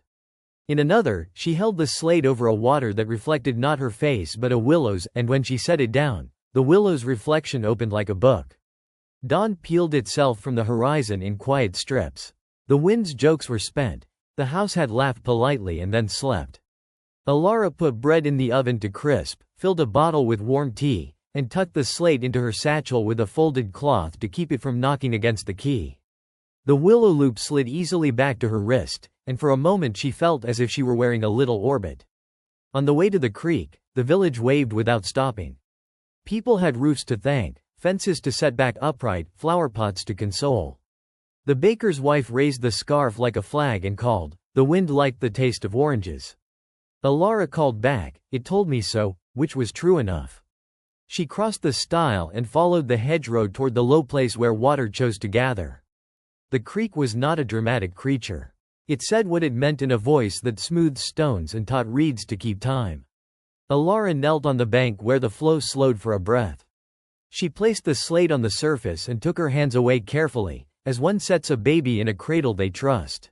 Speaker 1: In another, she held the slate over a water that reflected not her face but a willow's, and when she set it down, the willow's reflection opened like a book. Dawn peeled itself from the horizon in quiet strips. The wind's jokes were spent. The house had laughed politely and then slept. Alara put bread in the oven to crisp, filled a bottle with warm tea, and tucked the slate into her satchel with a folded cloth to keep it from knocking against the key. The willow loop slid easily back to her wrist, and for a moment she felt as if she were wearing a little orbit. On the way to the creek, the village waved without stopping. People had roofs to thank, fences to set back upright, flowerpots to console. The baker's wife raised the scarf like a flag and called, "The wind liked the taste of oranges." Alara called back, "It told me so," which was true enough. She crossed the stile and followed the hedgerow toward the low place where water chose to gather. The creek was not a dramatic creature. It said what it meant in a voice that smoothed stones and taught reeds to keep time. Alara knelt on the bank where the flow slowed for a breath. She placed the slate on the surface and took her hands away carefully, as one sets a baby in a cradle they trust.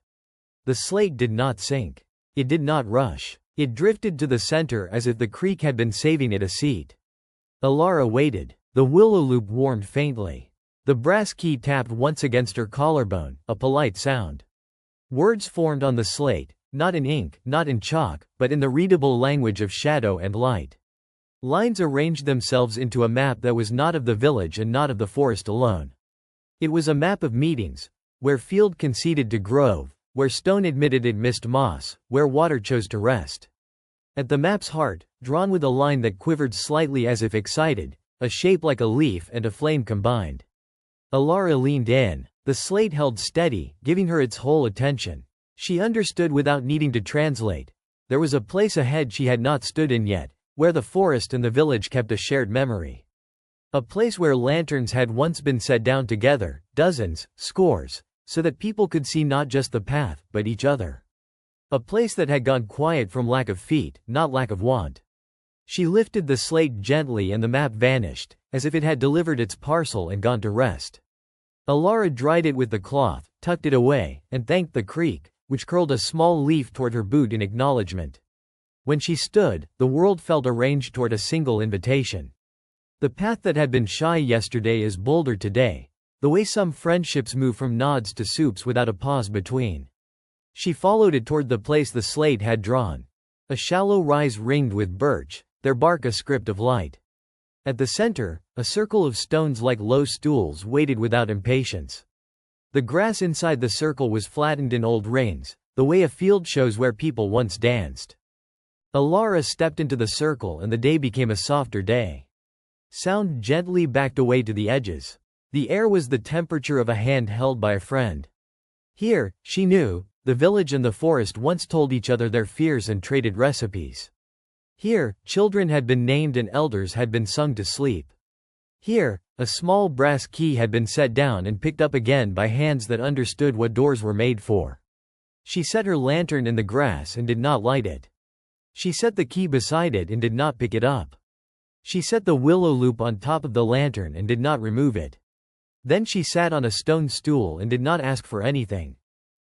Speaker 1: The slate did not sink. It did not rush. It drifted to the center as if the creek had been saving it a seat. Alara waited. The willow loop warmed faintly. The brass key tapped once against her collarbone, a polite sound. Words formed on the slate, not in ink, not in chalk, but in the readable language of shadow and light. Lines arranged themselves into a map that was not of the village and not of the forest alone. It was a map of meetings, where field conceded to grove, where stone admitted it missed moss, where water chose to rest. At the map's heart, drawn with a line that quivered slightly as if excited, a shape like a leaf and a flame combined. Alara leaned in. The slate held steady, giving her its whole attention. She understood without needing to translate. There was a place ahead she had not stood in yet, where the forest and the village kept a shared memory. A place where lanterns had once been set down together, dozens, scores, so that people could see not just the path, but each other. A place that had gone quiet from lack of feet, not lack of want. She lifted the slate gently and the map vanished, as if it had delivered its parcel and gone to rest. Alara dried it with the cloth, tucked it away, and thanked the creek, which curled a small leaf toward her boot in acknowledgement. When she stood, the world felt arranged toward a single invitation. The path that had been shy yesterday is bolder today, the way some friendships move from nods to soups without a pause between. She followed it toward the place the slate had drawn. A shallow rise ringed with birch, their bark a script of light. At the center, a circle of stones like low stools waited without impatience. The grass inside the circle was flattened in old rains, the way a field shows where people once danced. Alara stepped into the circle and the day became a softer day. Sound gently backed away to the edges. The air was the temperature of a hand held by a friend. Here, she knew, the village and the forest once told each other their fears and traded recipes. Here, children had been named and elders had been sung to sleep. Here, a small brass key had been set down and picked up again by hands that understood what doors were made for. She set her lantern in the grass and did not light it. She set the key beside it and did not pick it up. She set the willow loop on top of the lantern and did not remove it. Then she sat on a stone stool and did not ask for anything.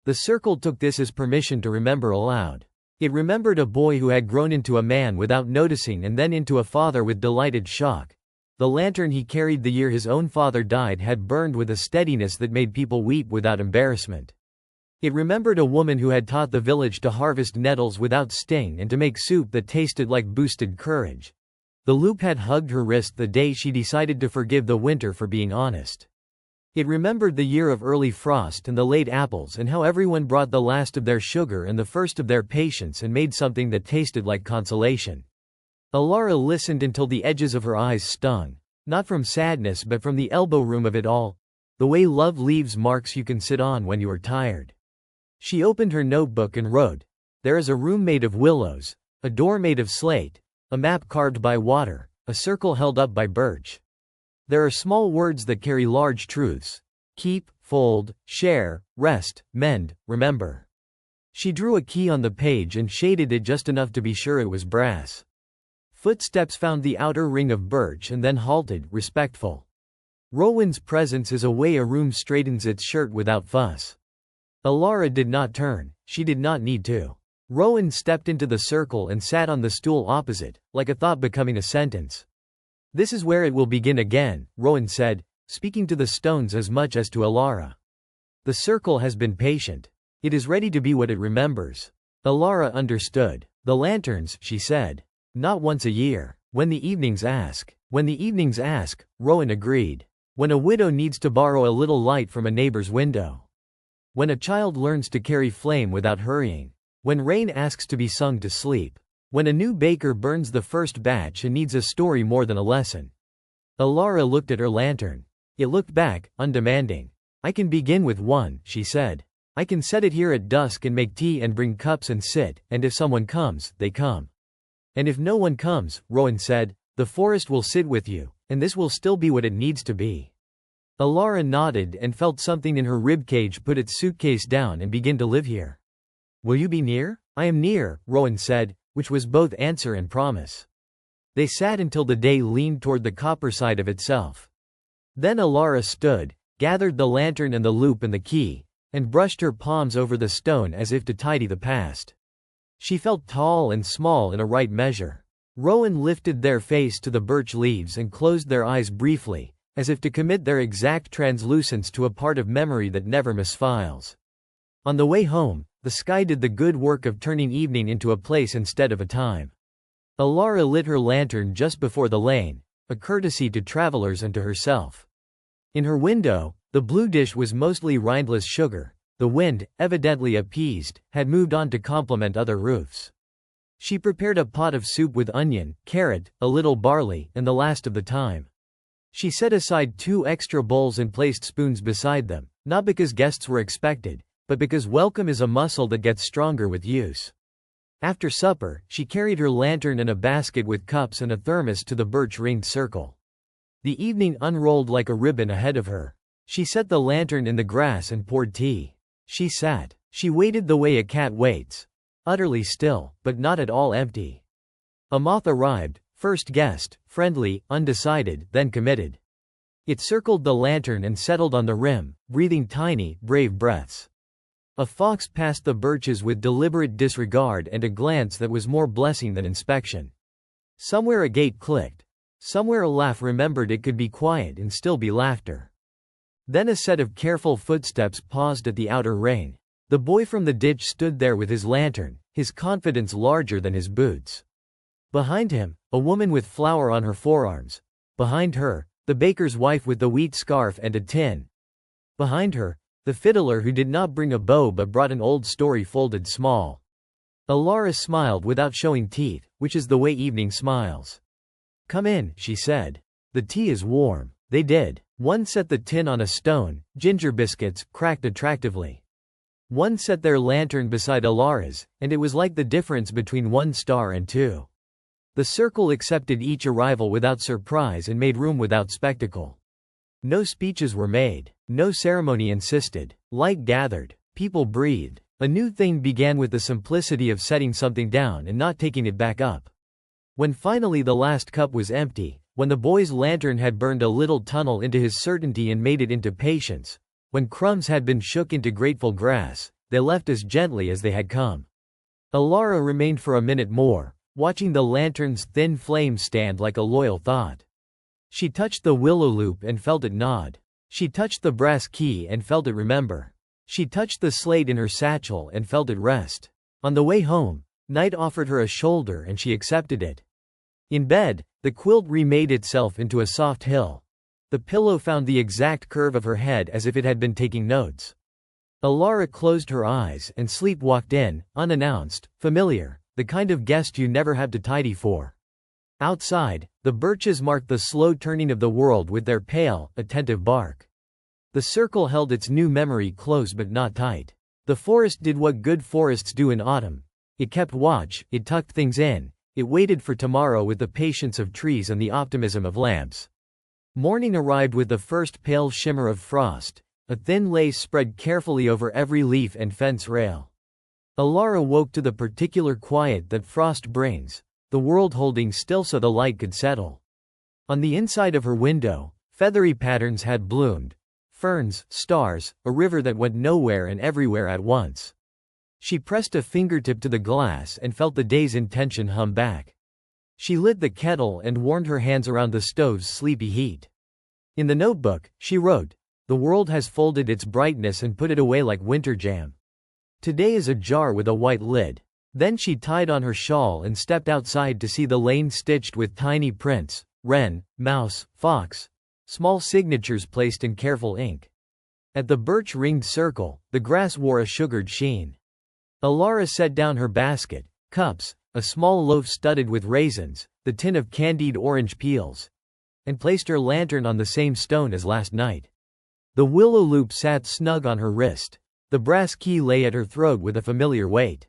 Speaker 1: The circle took this as permission to remember aloud. It remembered a boy who had grown into a man without noticing and then into a father with delighted shock. The lantern he carried the year his own father died had burned with a steadiness that made people weep without embarrassment. It remembered a woman who had taught the village to harvest nettles without sting and to make soup that tasted like boosted courage. The loop had hugged her wrist the day she decided to forgive the winter for being honest. It remembered the year of early frost and the late apples and how everyone brought the last of their sugar and the first of their patience and made something that tasted like consolation. Alara listened until the edges of her eyes stung, not from sadness but from the elbow room of it all, the way love leaves marks you can sit on when you are tired. She opened her notebook and wrote, "There is a room made of willows, a door made of slate, a map carved by water, a circle held up by birch. There are small words that carry large truths. Keep, fold, share, rest, mend, remember." She drew a key on the page and shaded it just enough to be sure it was brass. Footsteps found the outer ring of birch and then halted, respectful. Rowan's presence is a way a room straightens its shirt without fuss. Alara did not turn, she did not need to. Rowan stepped into the circle and sat on the stool opposite, like a thought becoming a sentence. "This is where it will begin again," Rowan said, speaking to the stones as much as to Alara. "The circle has been patient. It is ready to be what it remembers." Alara understood. "The lanterns," she said. "Not once a year. When the evenings ask." "When the evenings ask," Rowan agreed. "When a widow needs to borrow a little light from a neighbor's window. When a child learns to carry flame without hurrying. When rain asks to be sung to sleep. When a new baker burns the first batch and needs a story more than a lesson." Alara looked at her lantern. It looked back, undemanding. "I can begin with one," she said. "I can set it here at dusk and make tea and bring cups and sit, and if someone comes, they come. And if no one comes," Rowan said, "the forest will sit with you, and this will still be what it needs to be." Alara nodded and felt something in her ribcage put its suitcase down and begin to live here. "Will you be near?" "I am near," Rowan said, which was both answer and promise. They sat until the day leaned toward the copper side of itself. Then Alara stood, gathered the lantern and the loop and the key, and brushed her palms over the stone as if to tidy the past. She felt tall and small in a right measure. Rowan lifted their face to the birch leaves and closed their eyes briefly, as if to commit their exact translucence to a part of memory that never misfiles. On the way home, the sky did the good work of turning evening into a place instead of a time. Alara lit her lantern just before the lane, a courtesy to travelers and to herself. In her window, the blue dish was mostly rindless sugar. The wind, evidently appeased, had moved on to complement other roofs. She prepared a pot of soup with onion, carrot, a little barley, and the last of the thyme. She set aside 2 extra bowls and placed spoons beside them, not because guests were expected, but because welcome is a muscle that gets stronger with use. After supper, she carried her lantern and a basket with cups and a thermos to the birch-ringed circle. The evening unrolled like a ribbon ahead of her. She set the lantern in the grass and poured tea. She sat. She waited the way a cat waits. Utterly still, but not at all empty. A moth arrived, first guessed, friendly, undecided, then committed. It circled the lantern and settled on the rim, breathing tiny, brave breaths. A fox passed the birches with deliberate disregard and a glance that was more blessing than inspection. Somewhere a gate clicked. Somewhere a laugh remembered it could be quiet and still be laughter. Then a set of careful footsteps paused at the outer rain. The boy from the ditch stood there with his lantern, his confidence larger than his boots. Behind him, a woman with flour on her forearms. Behind her, the baker's wife with the wheat scarf and a tin. Behind her, the fiddler who did not bring a bow but brought an old story folded small. Alara smiled without showing teeth, which is the way evening smiles. "Come in," she said. "The tea is warm." They did. One set the tin on a stone, ginger biscuits, cracked attractively. One set their lantern beside Alara's, and it was like the difference between 1 star and 2. The circle accepted each arrival without surprise and made room without spectacle. No speeches were made. No ceremony insisted. Light gathered. People breathed. A new thing began with the simplicity of setting something down and not taking it back up. When finally the last cup was empty, when the boy's lantern had burned a little tunnel into his certainty and made it into patience, when crumbs had been shook into grateful grass, they left as gently as they had come. Alara remained for a minute more, watching the lantern's thin flame stand like a loyal thought. She touched the willow loop and felt it nod. She touched the brass key and felt it remember. She touched the slate in her satchel and felt it rest. On the way home, night offered her a shoulder and she accepted it. In bed, the quilt remade itself into a soft hill. The pillow found the exact curve of her head as if it had been taking notes. Alara closed her eyes and sleep walked in, unannounced, familiar, the kind of guest you never have to tidy for. Outside, the birches marked the slow turning of the world with their pale, attentive bark. The circle held its new memory close but not tight. The forest did what good forests do in autumn. It kept watch, it tucked things in, it waited for tomorrow with the patience of trees and the optimism of lamps. Morning arrived with the first pale shimmer of frost, a thin lace spread carefully over every leaf and fence rail. Alara woke to the particular quiet that frost brings, the world holding still so the light could settle. On the inside of her window, feathery patterns had bloomed. Ferns, stars, a river that went nowhere and everywhere at once. She pressed a fingertip to the glass and felt the day's intention hum back. She lit the kettle and warmed her hands around the stove's sleepy heat. In the notebook, she wrote, "The world has folded its brightness and put it away like winter jam. Today is a jar with a white lid." Then she tied on her shawl and stepped outside to see the lane stitched with tiny prints, wren, mouse, fox, small signatures placed in careful ink. At the birch-ringed circle, the grass wore a sugared sheen. Alara set down her basket, cups, a small loaf studded with raisins, the tin of candied orange peels, and placed her lantern on the same stone as last night. The willow loop sat snug on her wrist. The brass key lay at her throat with a familiar weight.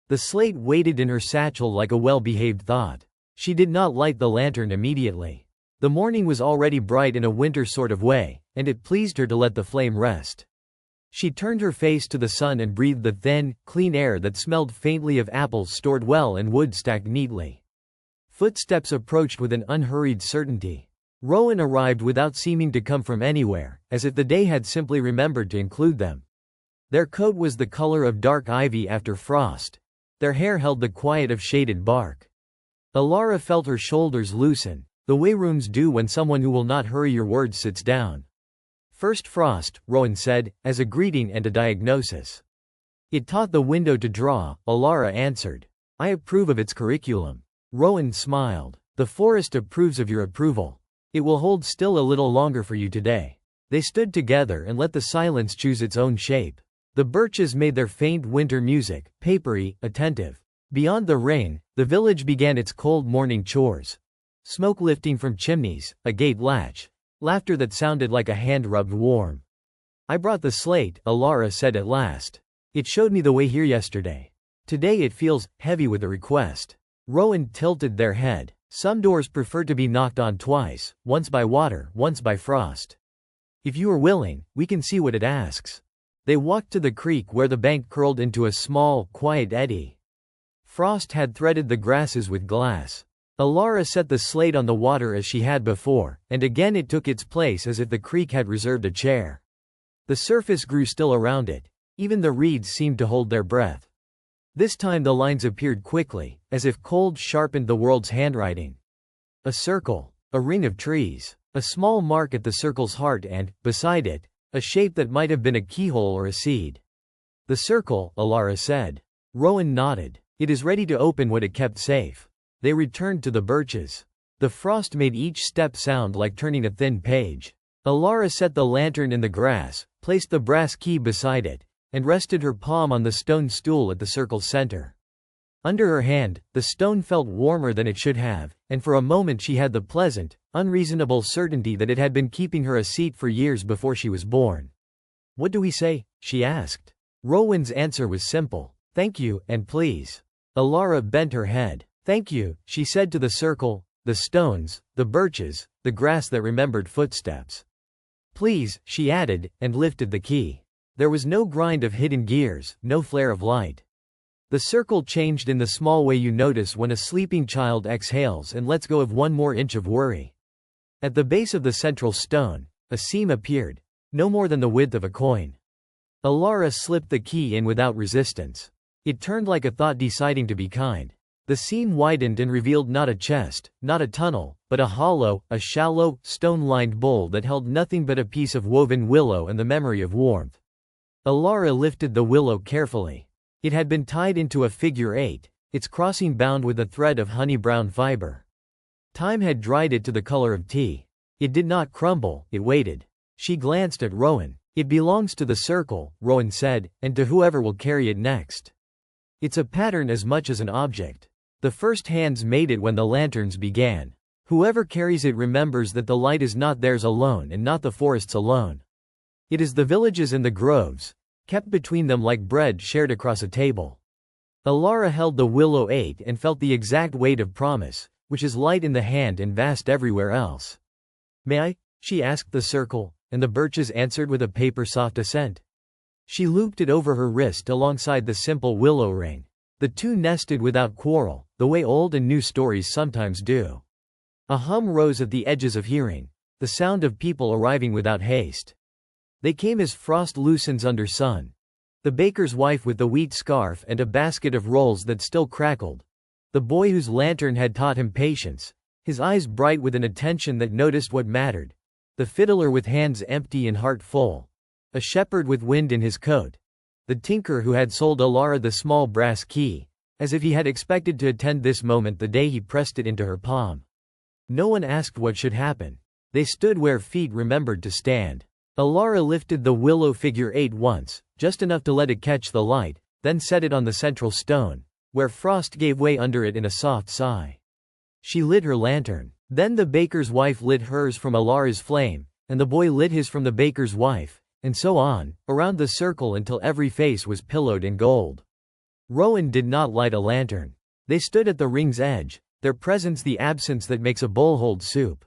Speaker 1: The slate waited in her satchel like a well-behaved thought. She did not light the lantern immediately. The morning was already bright in a winter sort of way, and it pleased her to let the flame rest. She turned her face to the sun and breathed the thin, clean air that smelled faintly of apples stored well and wood stacked neatly. Footsteps approached with an unhurried certainty. Rowan arrived without seeming to come from anywhere, as if the day had simply remembered to include them. Their coat was the color of dark ivy after frost. Their hair held the quiet of shaded bark. Alara felt her shoulders loosen, the way rooms do when someone who will not hurry your words sits down. "First frost," Rowan said, as a greeting and a diagnosis. "It taught the window to draw," Alara answered. "I approve of its curriculum." Rowan smiled. "The forest approves of your approval. It will hold still a little longer for you today." They stood together and let the silence choose its own shape. The birches made their faint winter music, papery, attentive. Beyond the rain, the village began its cold morning chores. Smoke lifting from chimneys, a gate latch. Laughter that sounded like a hand rubbed warm. "I brought the slate," Alara said at last. "It showed me the way here yesterday. Today it feels heavy with a request." Rowan tilted their head. "Some doors prefer to be knocked on twice, once by water, once by frost. If you are willing, we can see what it asks." They walked to the creek where the bank curled into a small, quiet eddy. Frost had threaded the grasses with glass. Alara set the slate on the water as she had before, and again it took its place as if the creek had reserved a chair. The surface grew still around it. Even the reeds seemed to hold their breath. This time the lines appeared quickly, as if cold sharpened the world's handwriting. A circle. A ring of trees. A small mark at the circle's heart and, beside it, a shape that might have been a keyhole or a seed. The circle, Alara said. Rowan nodded. It is ready to open what it kept safe. They returned to the birches. The frost made each step sound like turning a thin page. Alara set the lantern in the grass, placed the brass key beside it, and rested her palm on the stone stool at the circle's center. Under her hand, the stone felt warmer than it should have, and for a moment she had the pleasant, unreasonable certainty that it had been keeping her a seat for years before she was born. "What do we say?" she asked. Rowan's answer was simple. "Thank you, and please." Alara bent her head. "Thank you," she said to the circle, the stones, the birches, the grass that remembered footsteps. "Please," she added, and lifted the key. There was no grind of hidden gears, no flare of light. The circle changed in the small way you notice when a sleeping child exhales and lets go of one more inch of worry. At the base of the central stone, a seam appeared, no more than the width of a coin. Alara slipped the key in without resistance. It turned like a thought deciding to be kind. The seam widened and revealed not a chest, not a tunnel, but a hollow, a shallow, stone-lined bowl that held nothing but a piece of woven willow and the memory of warmth. Alara lifted the willow carefully. It had been tied into a figure 8, its crossing bound with a thread of honey-brown fiber. Time had dried it to the color of tea. It did not crumble, it waited. She glanced at Rowan. "It belongs to the circle," Rowan said, "and to whoever will carry it next. It's a pattern as much as an object. The first hands made it when the lanterns began. Whoever carries it remembers that the light is not theirs alone and not the forest's alone. It is the villages and the groves, kept between them like bread shared across a table." Alara held the willow 8 and felt the exact weight of promise, which is light in the hand and vast everywhere else. "May I?" she asked the circle, and the birches answered with a paper-soft assent. She looped it over her wrist alongside the simple willow ring. The two nested without quarrel, the way old and new stories sometimes do. A hum rose at the edges of hearing, the sound of people arriving without haste. They came as frost loosens under sun. The baker's wife with the wheat scarf and a basket of rolls that still crackled. The boy whose lantern had taught him patience, his eyes bright with an attention that noticed what mattered. The fiddler with hands empty and heart full. A shepherd with wind in his coat. The tinker who had sold Alara the small brass key, as if he had expected to attend this moment the day he pressed it into her palm. No one asked what should happen. They stood where feet remembered to stand. Alara lifted the willow figure 8 once, just enough to let it catch the light, then set it on the central stone, where frost gave way under it in a soft sigh. She lit her lantern. Then the baker's wife lit hers from Alara's flame, and the boy lit his from the baker's wife, and so on, around the circle until every face was pillowed in gold. Rowan did not light a lantern. They stood at the ring's edge, their presence the absence that makes a bowl hold soup.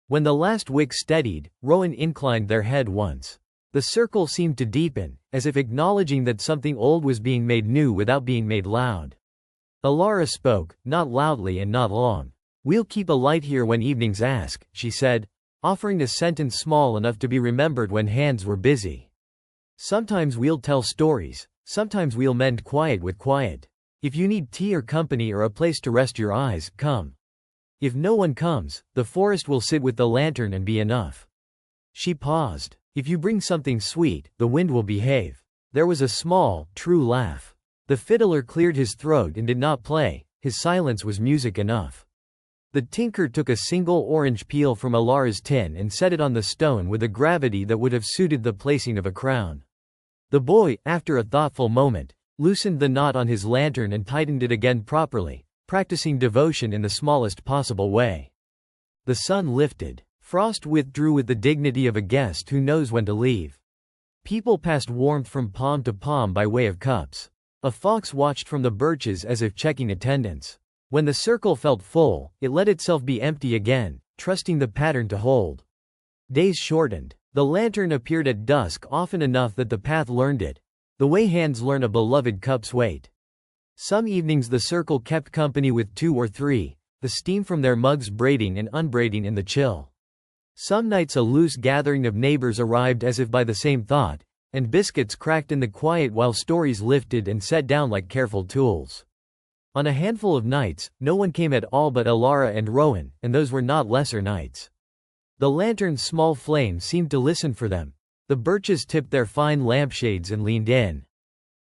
Speaker 1: When the last wick steadied, Rowan inclined their head once. The circle seemed to deepen, as if acknowledging that something old was being made new without being made loud. Alara spoke, not loudly and not long. "We'll keep a light here when evenings ask," she said, offering a sentence small enough to be remembered when hands were busy. "Sometimes we'll tell stories, sometimes we'll mend quiet with quiet. If you need tea or company or a place to rest your eyes, come. If no one comes, the forest will sit with the lantern and be enough." She paused. "If you bring something sweet, the wind will behave." There was a small, true laugh. The fiddler cleared his throat and did not play, his silence was music enough. The tinker took a single orange peel from Alara's tin and set it on the stone with a gravity that would have suited the placing of a crown. The boy, after a thoughtful moment, loosened the knot on his lantern and tightened it again properly, practicing devotion in the smallest possible way. The sun lifted. Frost withdrew with the dignity of a guest who knows when to leave. People passed warmth from palm to palm by way of cups. A fox watched from the birches as if checking attendance. When the circle felt full, it let itself be empty again, trusting the pattern to hold. Days shortened. The lantern appeared at dusk often enough that the path learned it, the way hands learn a beloved cup's weight. Some evenings the circle kept company with 2 or 3, the steam from their mugs braiding and unbraiding in the chill. Some nights a loose gathering of neighbors arrived as if by the same thought, and biscuits cracked in the quiet while stories lifted and set down like careful tools. On a handful of nights, no one came at all but Alara and Rowan, and those were not lesser nights. The lantern's small flame seemed to listen for them. The birches tipped their fine lampshades and leaned in.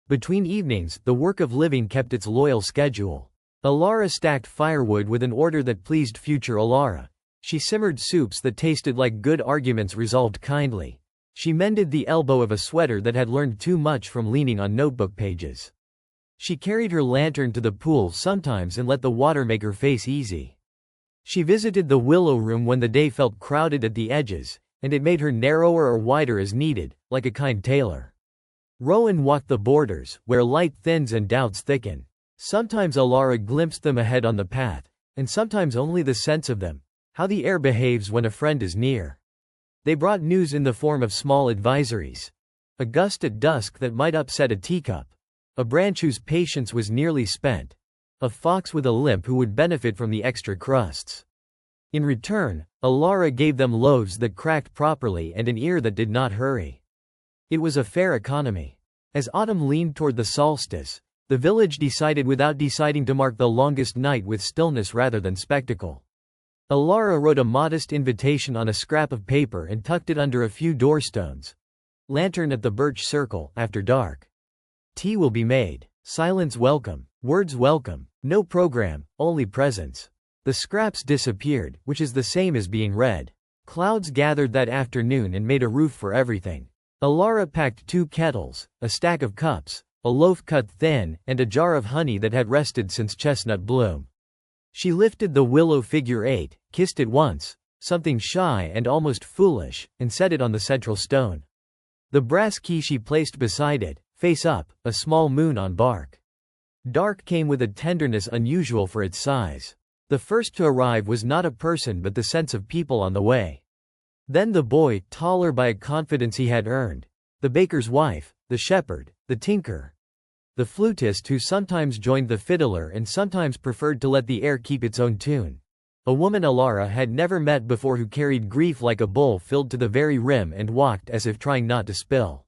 Speaker 1: Between evenings, the work of living kept its loyal schedule. Alara stacked firewood with an order that pleased future Alara. She simmered soups that tasted like good arguments resolved kindly. She mended the elbow of a sweater that had learned too much from leaning on notebook pages. She carried her lantern to the pool sometimes and let the water make her face easy. She visited the willow room when the day felt crowded at the edges, and it made her narrower or wider as needed, like a kind tailor. Rowan walked the borders, where light thins and doubts thicken. Sometimes Alara glimpsed them ahead on the path, and sometimes only the sense of them, how the air behaves when a friend is near. They brought news in the form of small advisories. A gust at dusk that might upset a teacup. A branch whose patience was nearly spent. A fox with a limp who would benefit from the extra crusts. In return, Alara gave them loaves that cracked properly and an ear that did not hurry. It was a fair economy. As autumn leaned toward the solstice, the village decided without deciding to mark the longest night with stillness rather than spectacle. Alara wrote a modest invitation on a scrap of paper and tucked it under a few doorstones. Lantern at the birch circle, after dark. Tea will be made. Silence welcome. Words welcome. No program, only presence. The scraps disappeared, which is the same as being read. Clouds gathered that afternoon and made a roof for everything. Alara packed 2 kettles, a stack of cups, a loaf cut thin, and a jar of honey that had rested since chestnut bloom. She lifted the willow figure 8, kissed it once, something shy and almost foolish, and set it on the central stone. The brass key she placed beside it, face up, a small moon on bark. Dark came with a tenderness unusual for its size. The first to arrive was not a person but the sense of people on the way. Then the boy, taller by a confidence he had earned. The baker's wife, the shepherd, the tinker. The flutist who sometimes joined the fiddler and sometimes preferred to let the air keep its own tune. A woman Alara had never met before who carried grief like a bowl filled to the very rim and walked as if trying not to spill.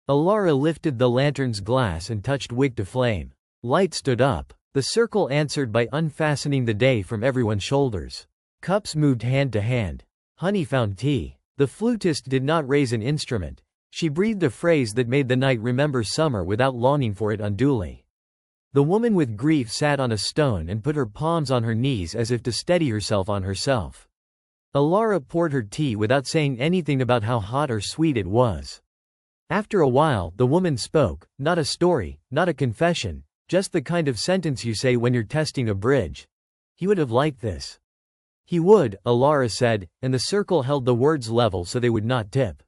Speaker 1: Alara lifted the lantern's glass and touched wick to flame. Light stood up. The circle answered by unfastening the day from everyone's shoulders. Cups moved hand to hand. Honey found tea. The flutist did not raise an instrument. She breathed a phrase that made the night remember summer without longing for it unduly. The woman with grief sat on a stone and put her palms on her knees as if to steady herself on herself. Alara poured her tea without saying anything about how hot or sweet it was. After a while, the woman spoke, not a story, not a confession, just the kind of sentence you say when you're testing a bridge. He would have liked this. He would, Alara said, and the circle held the words level so they would not tip.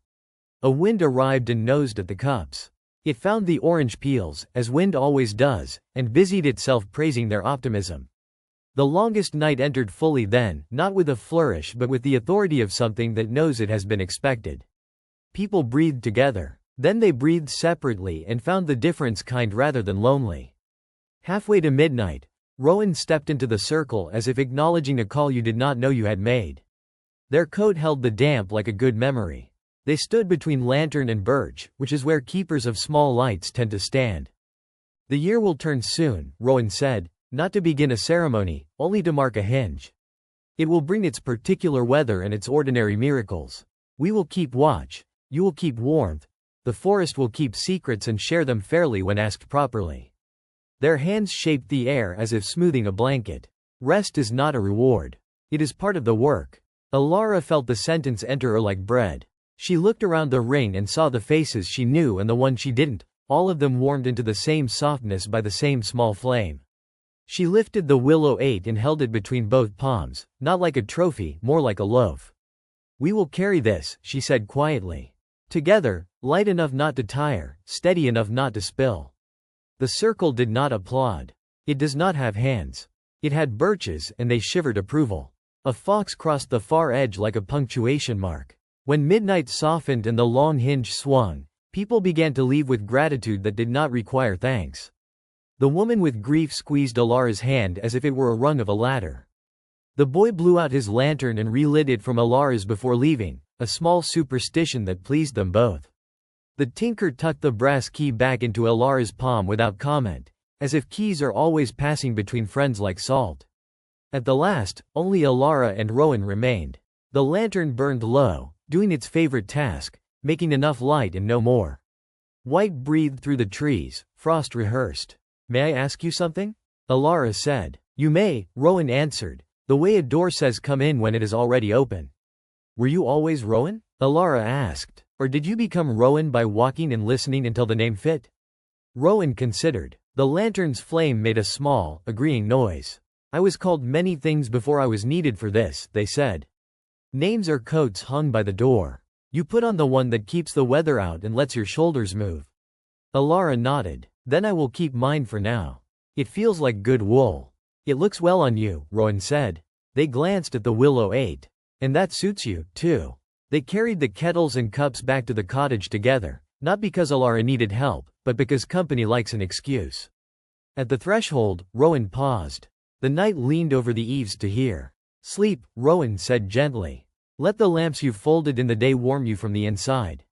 Speaker 1: A wind arrived and nosed at the cups. It found the orange peels, as wind always does, and busied itself praising their optimism. The longest night entered fully then, not with a flourish but with the authority of something that knows it has been expected. People breathed together. Then they breathed separately and found the difference kind rather than lonely. Halfway to midnight, Rowan stepped into the circle as if acknowledging a call you did not know you had made. Their coat held the damp like a good memory. They stood between lantern and birch, which is where keepers of small lights tend to stand. The year will turn soon, Rowan said, not to begin a ceremony, only to mark a hinge. It will bring its particular weather and its ordinary miracles. We will keep watch. You will keep warmth. The forest will keep secrets and share them fairly when asked properly. Their hands shaped the air as if smoothing a blanket. Rest is not a reward. It is part of the work. Alara felt the sentence enter her like bread. She looked around the ring and saw the faces she knew and the one she didn't, all of them warmed into the same softness by the same small flame. She lifted the willow 8 and held it between both palms, not like a trophy, more like a loaf. We will carry this, she said quietly. Together, light enough not to tire, steady enough not to spill. The circle did not applaud. It does not have hands. It had birches and they shivered approval. A fox crossed the far edge like a punctuation mark. When midnight softened and the long hinge swung, people began to leave with gratitude that did not require thanks. The woman with grief squeezed Alara's hand as if it were a rung of a ladder. The boy blew out his lantern and relit it from Alara's before leaving, a small superstition that pleased them both. The tinker tucked the brass key back into Alara's palm without comment, as if keys are always passing between friends like salt. At the last, only Alara and Rowan remained. The lantern burned low, doing its favorite task, making enough light and no more. White breathed through the trees. Frost rehearsed. "May I ask you something?" Alara said. "You may," Rowan answered, "the way a door says come in when it is already open." "Were you always Rowan?" Alara asked. "Or did you become Rowan by walking and listening until the name fit?" Rowan considered. The lantern's flame made a small, agreeing noise. "I was called many things before I was needed for this," they said. "Names are coats hung by the door. You put on the one that keeps the weather out and lets your shoulders move." Alara nodded. "Then I will keep mine for now. It feels like good wool." "It looks well on you," Rowan said. They glanced at the willow 8. "And that suits you, too." They carried the kettles and cups back to the cottage together, not because Alara needed help, but because company likes an excuse. At the threshold, Rowan paused. The knight leaned over the eaves to hear. "Sleep," Rowan said gently. "Let the lamps you've folded in the day warm you from the inside.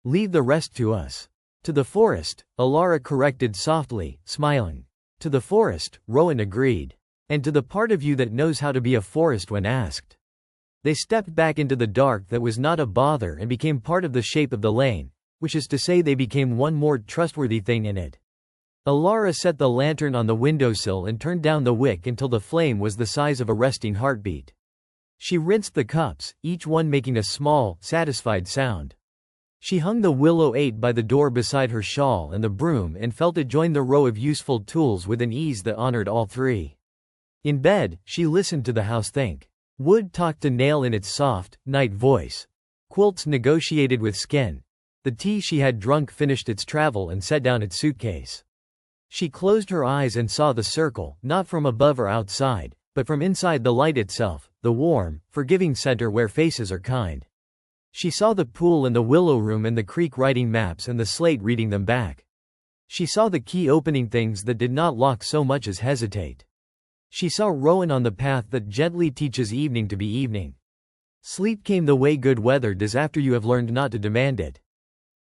Speaker 1: Leave the rest to us." "To the forest," Alara corrected softly, smiling. "To the forest," Rowan agreed. "And to the part of you that knows how to be a forest when asked." They stepped back into the dark that was not a bother and became part of the shape of the lane, which is to say they became one more trustworthy thing in it. Alara set the lantern on the windowsill and turned down the wick until the flame was the size of a resting heartbeat. She rinsed the cups, each one making a small, satisfied sound. She hung the willow 8 by the door beside her shawl and the broom and felt it join the row of useful tools with an ease that honored all three. In bed, she listened to the house think. Wood talked to nail in its soft, night voice. Quilts negotiated with skin. The tea she had drunk finished its travel and set down its suitcase. She closed her eyes and saw the circle, not from above or outside, but from inside the light itself, the warm, forgiving center where faces are kind. She saw the pool and the willow room and the creek writing maps and the slate reading them back. She saw the key opening things that did not lock so much as hesitate. She saw Rowan on the path that gently teaches evening to be evening. Sleep came the way good weather does after you have learned not to demand it.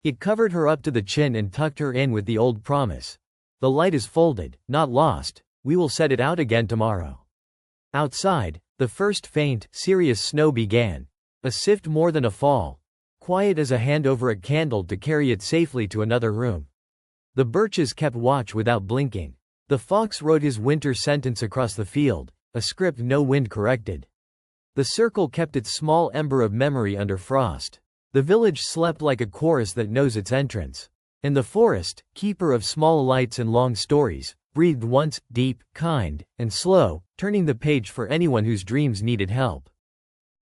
Speaker 1: It covered her up to the chin and tucked her in with the old promise. The light is folded, not lost. We will set it out again tomorrow. Outside, the first faint, serious snow began. A sift more than a fall. Quiet as a hand over a candle to carry it safely to another room. The birches kept watch without blinking. The fox wrote his winter sentence across the field, a script no wind corrected. The circle kept its small ember of memory under frost. The village slept like a chorus that knows its entrance. And the forest, keeper of small lights and long stories, breathed once, deep, kind, and slow, turning the page for anyone whose dreams needed help.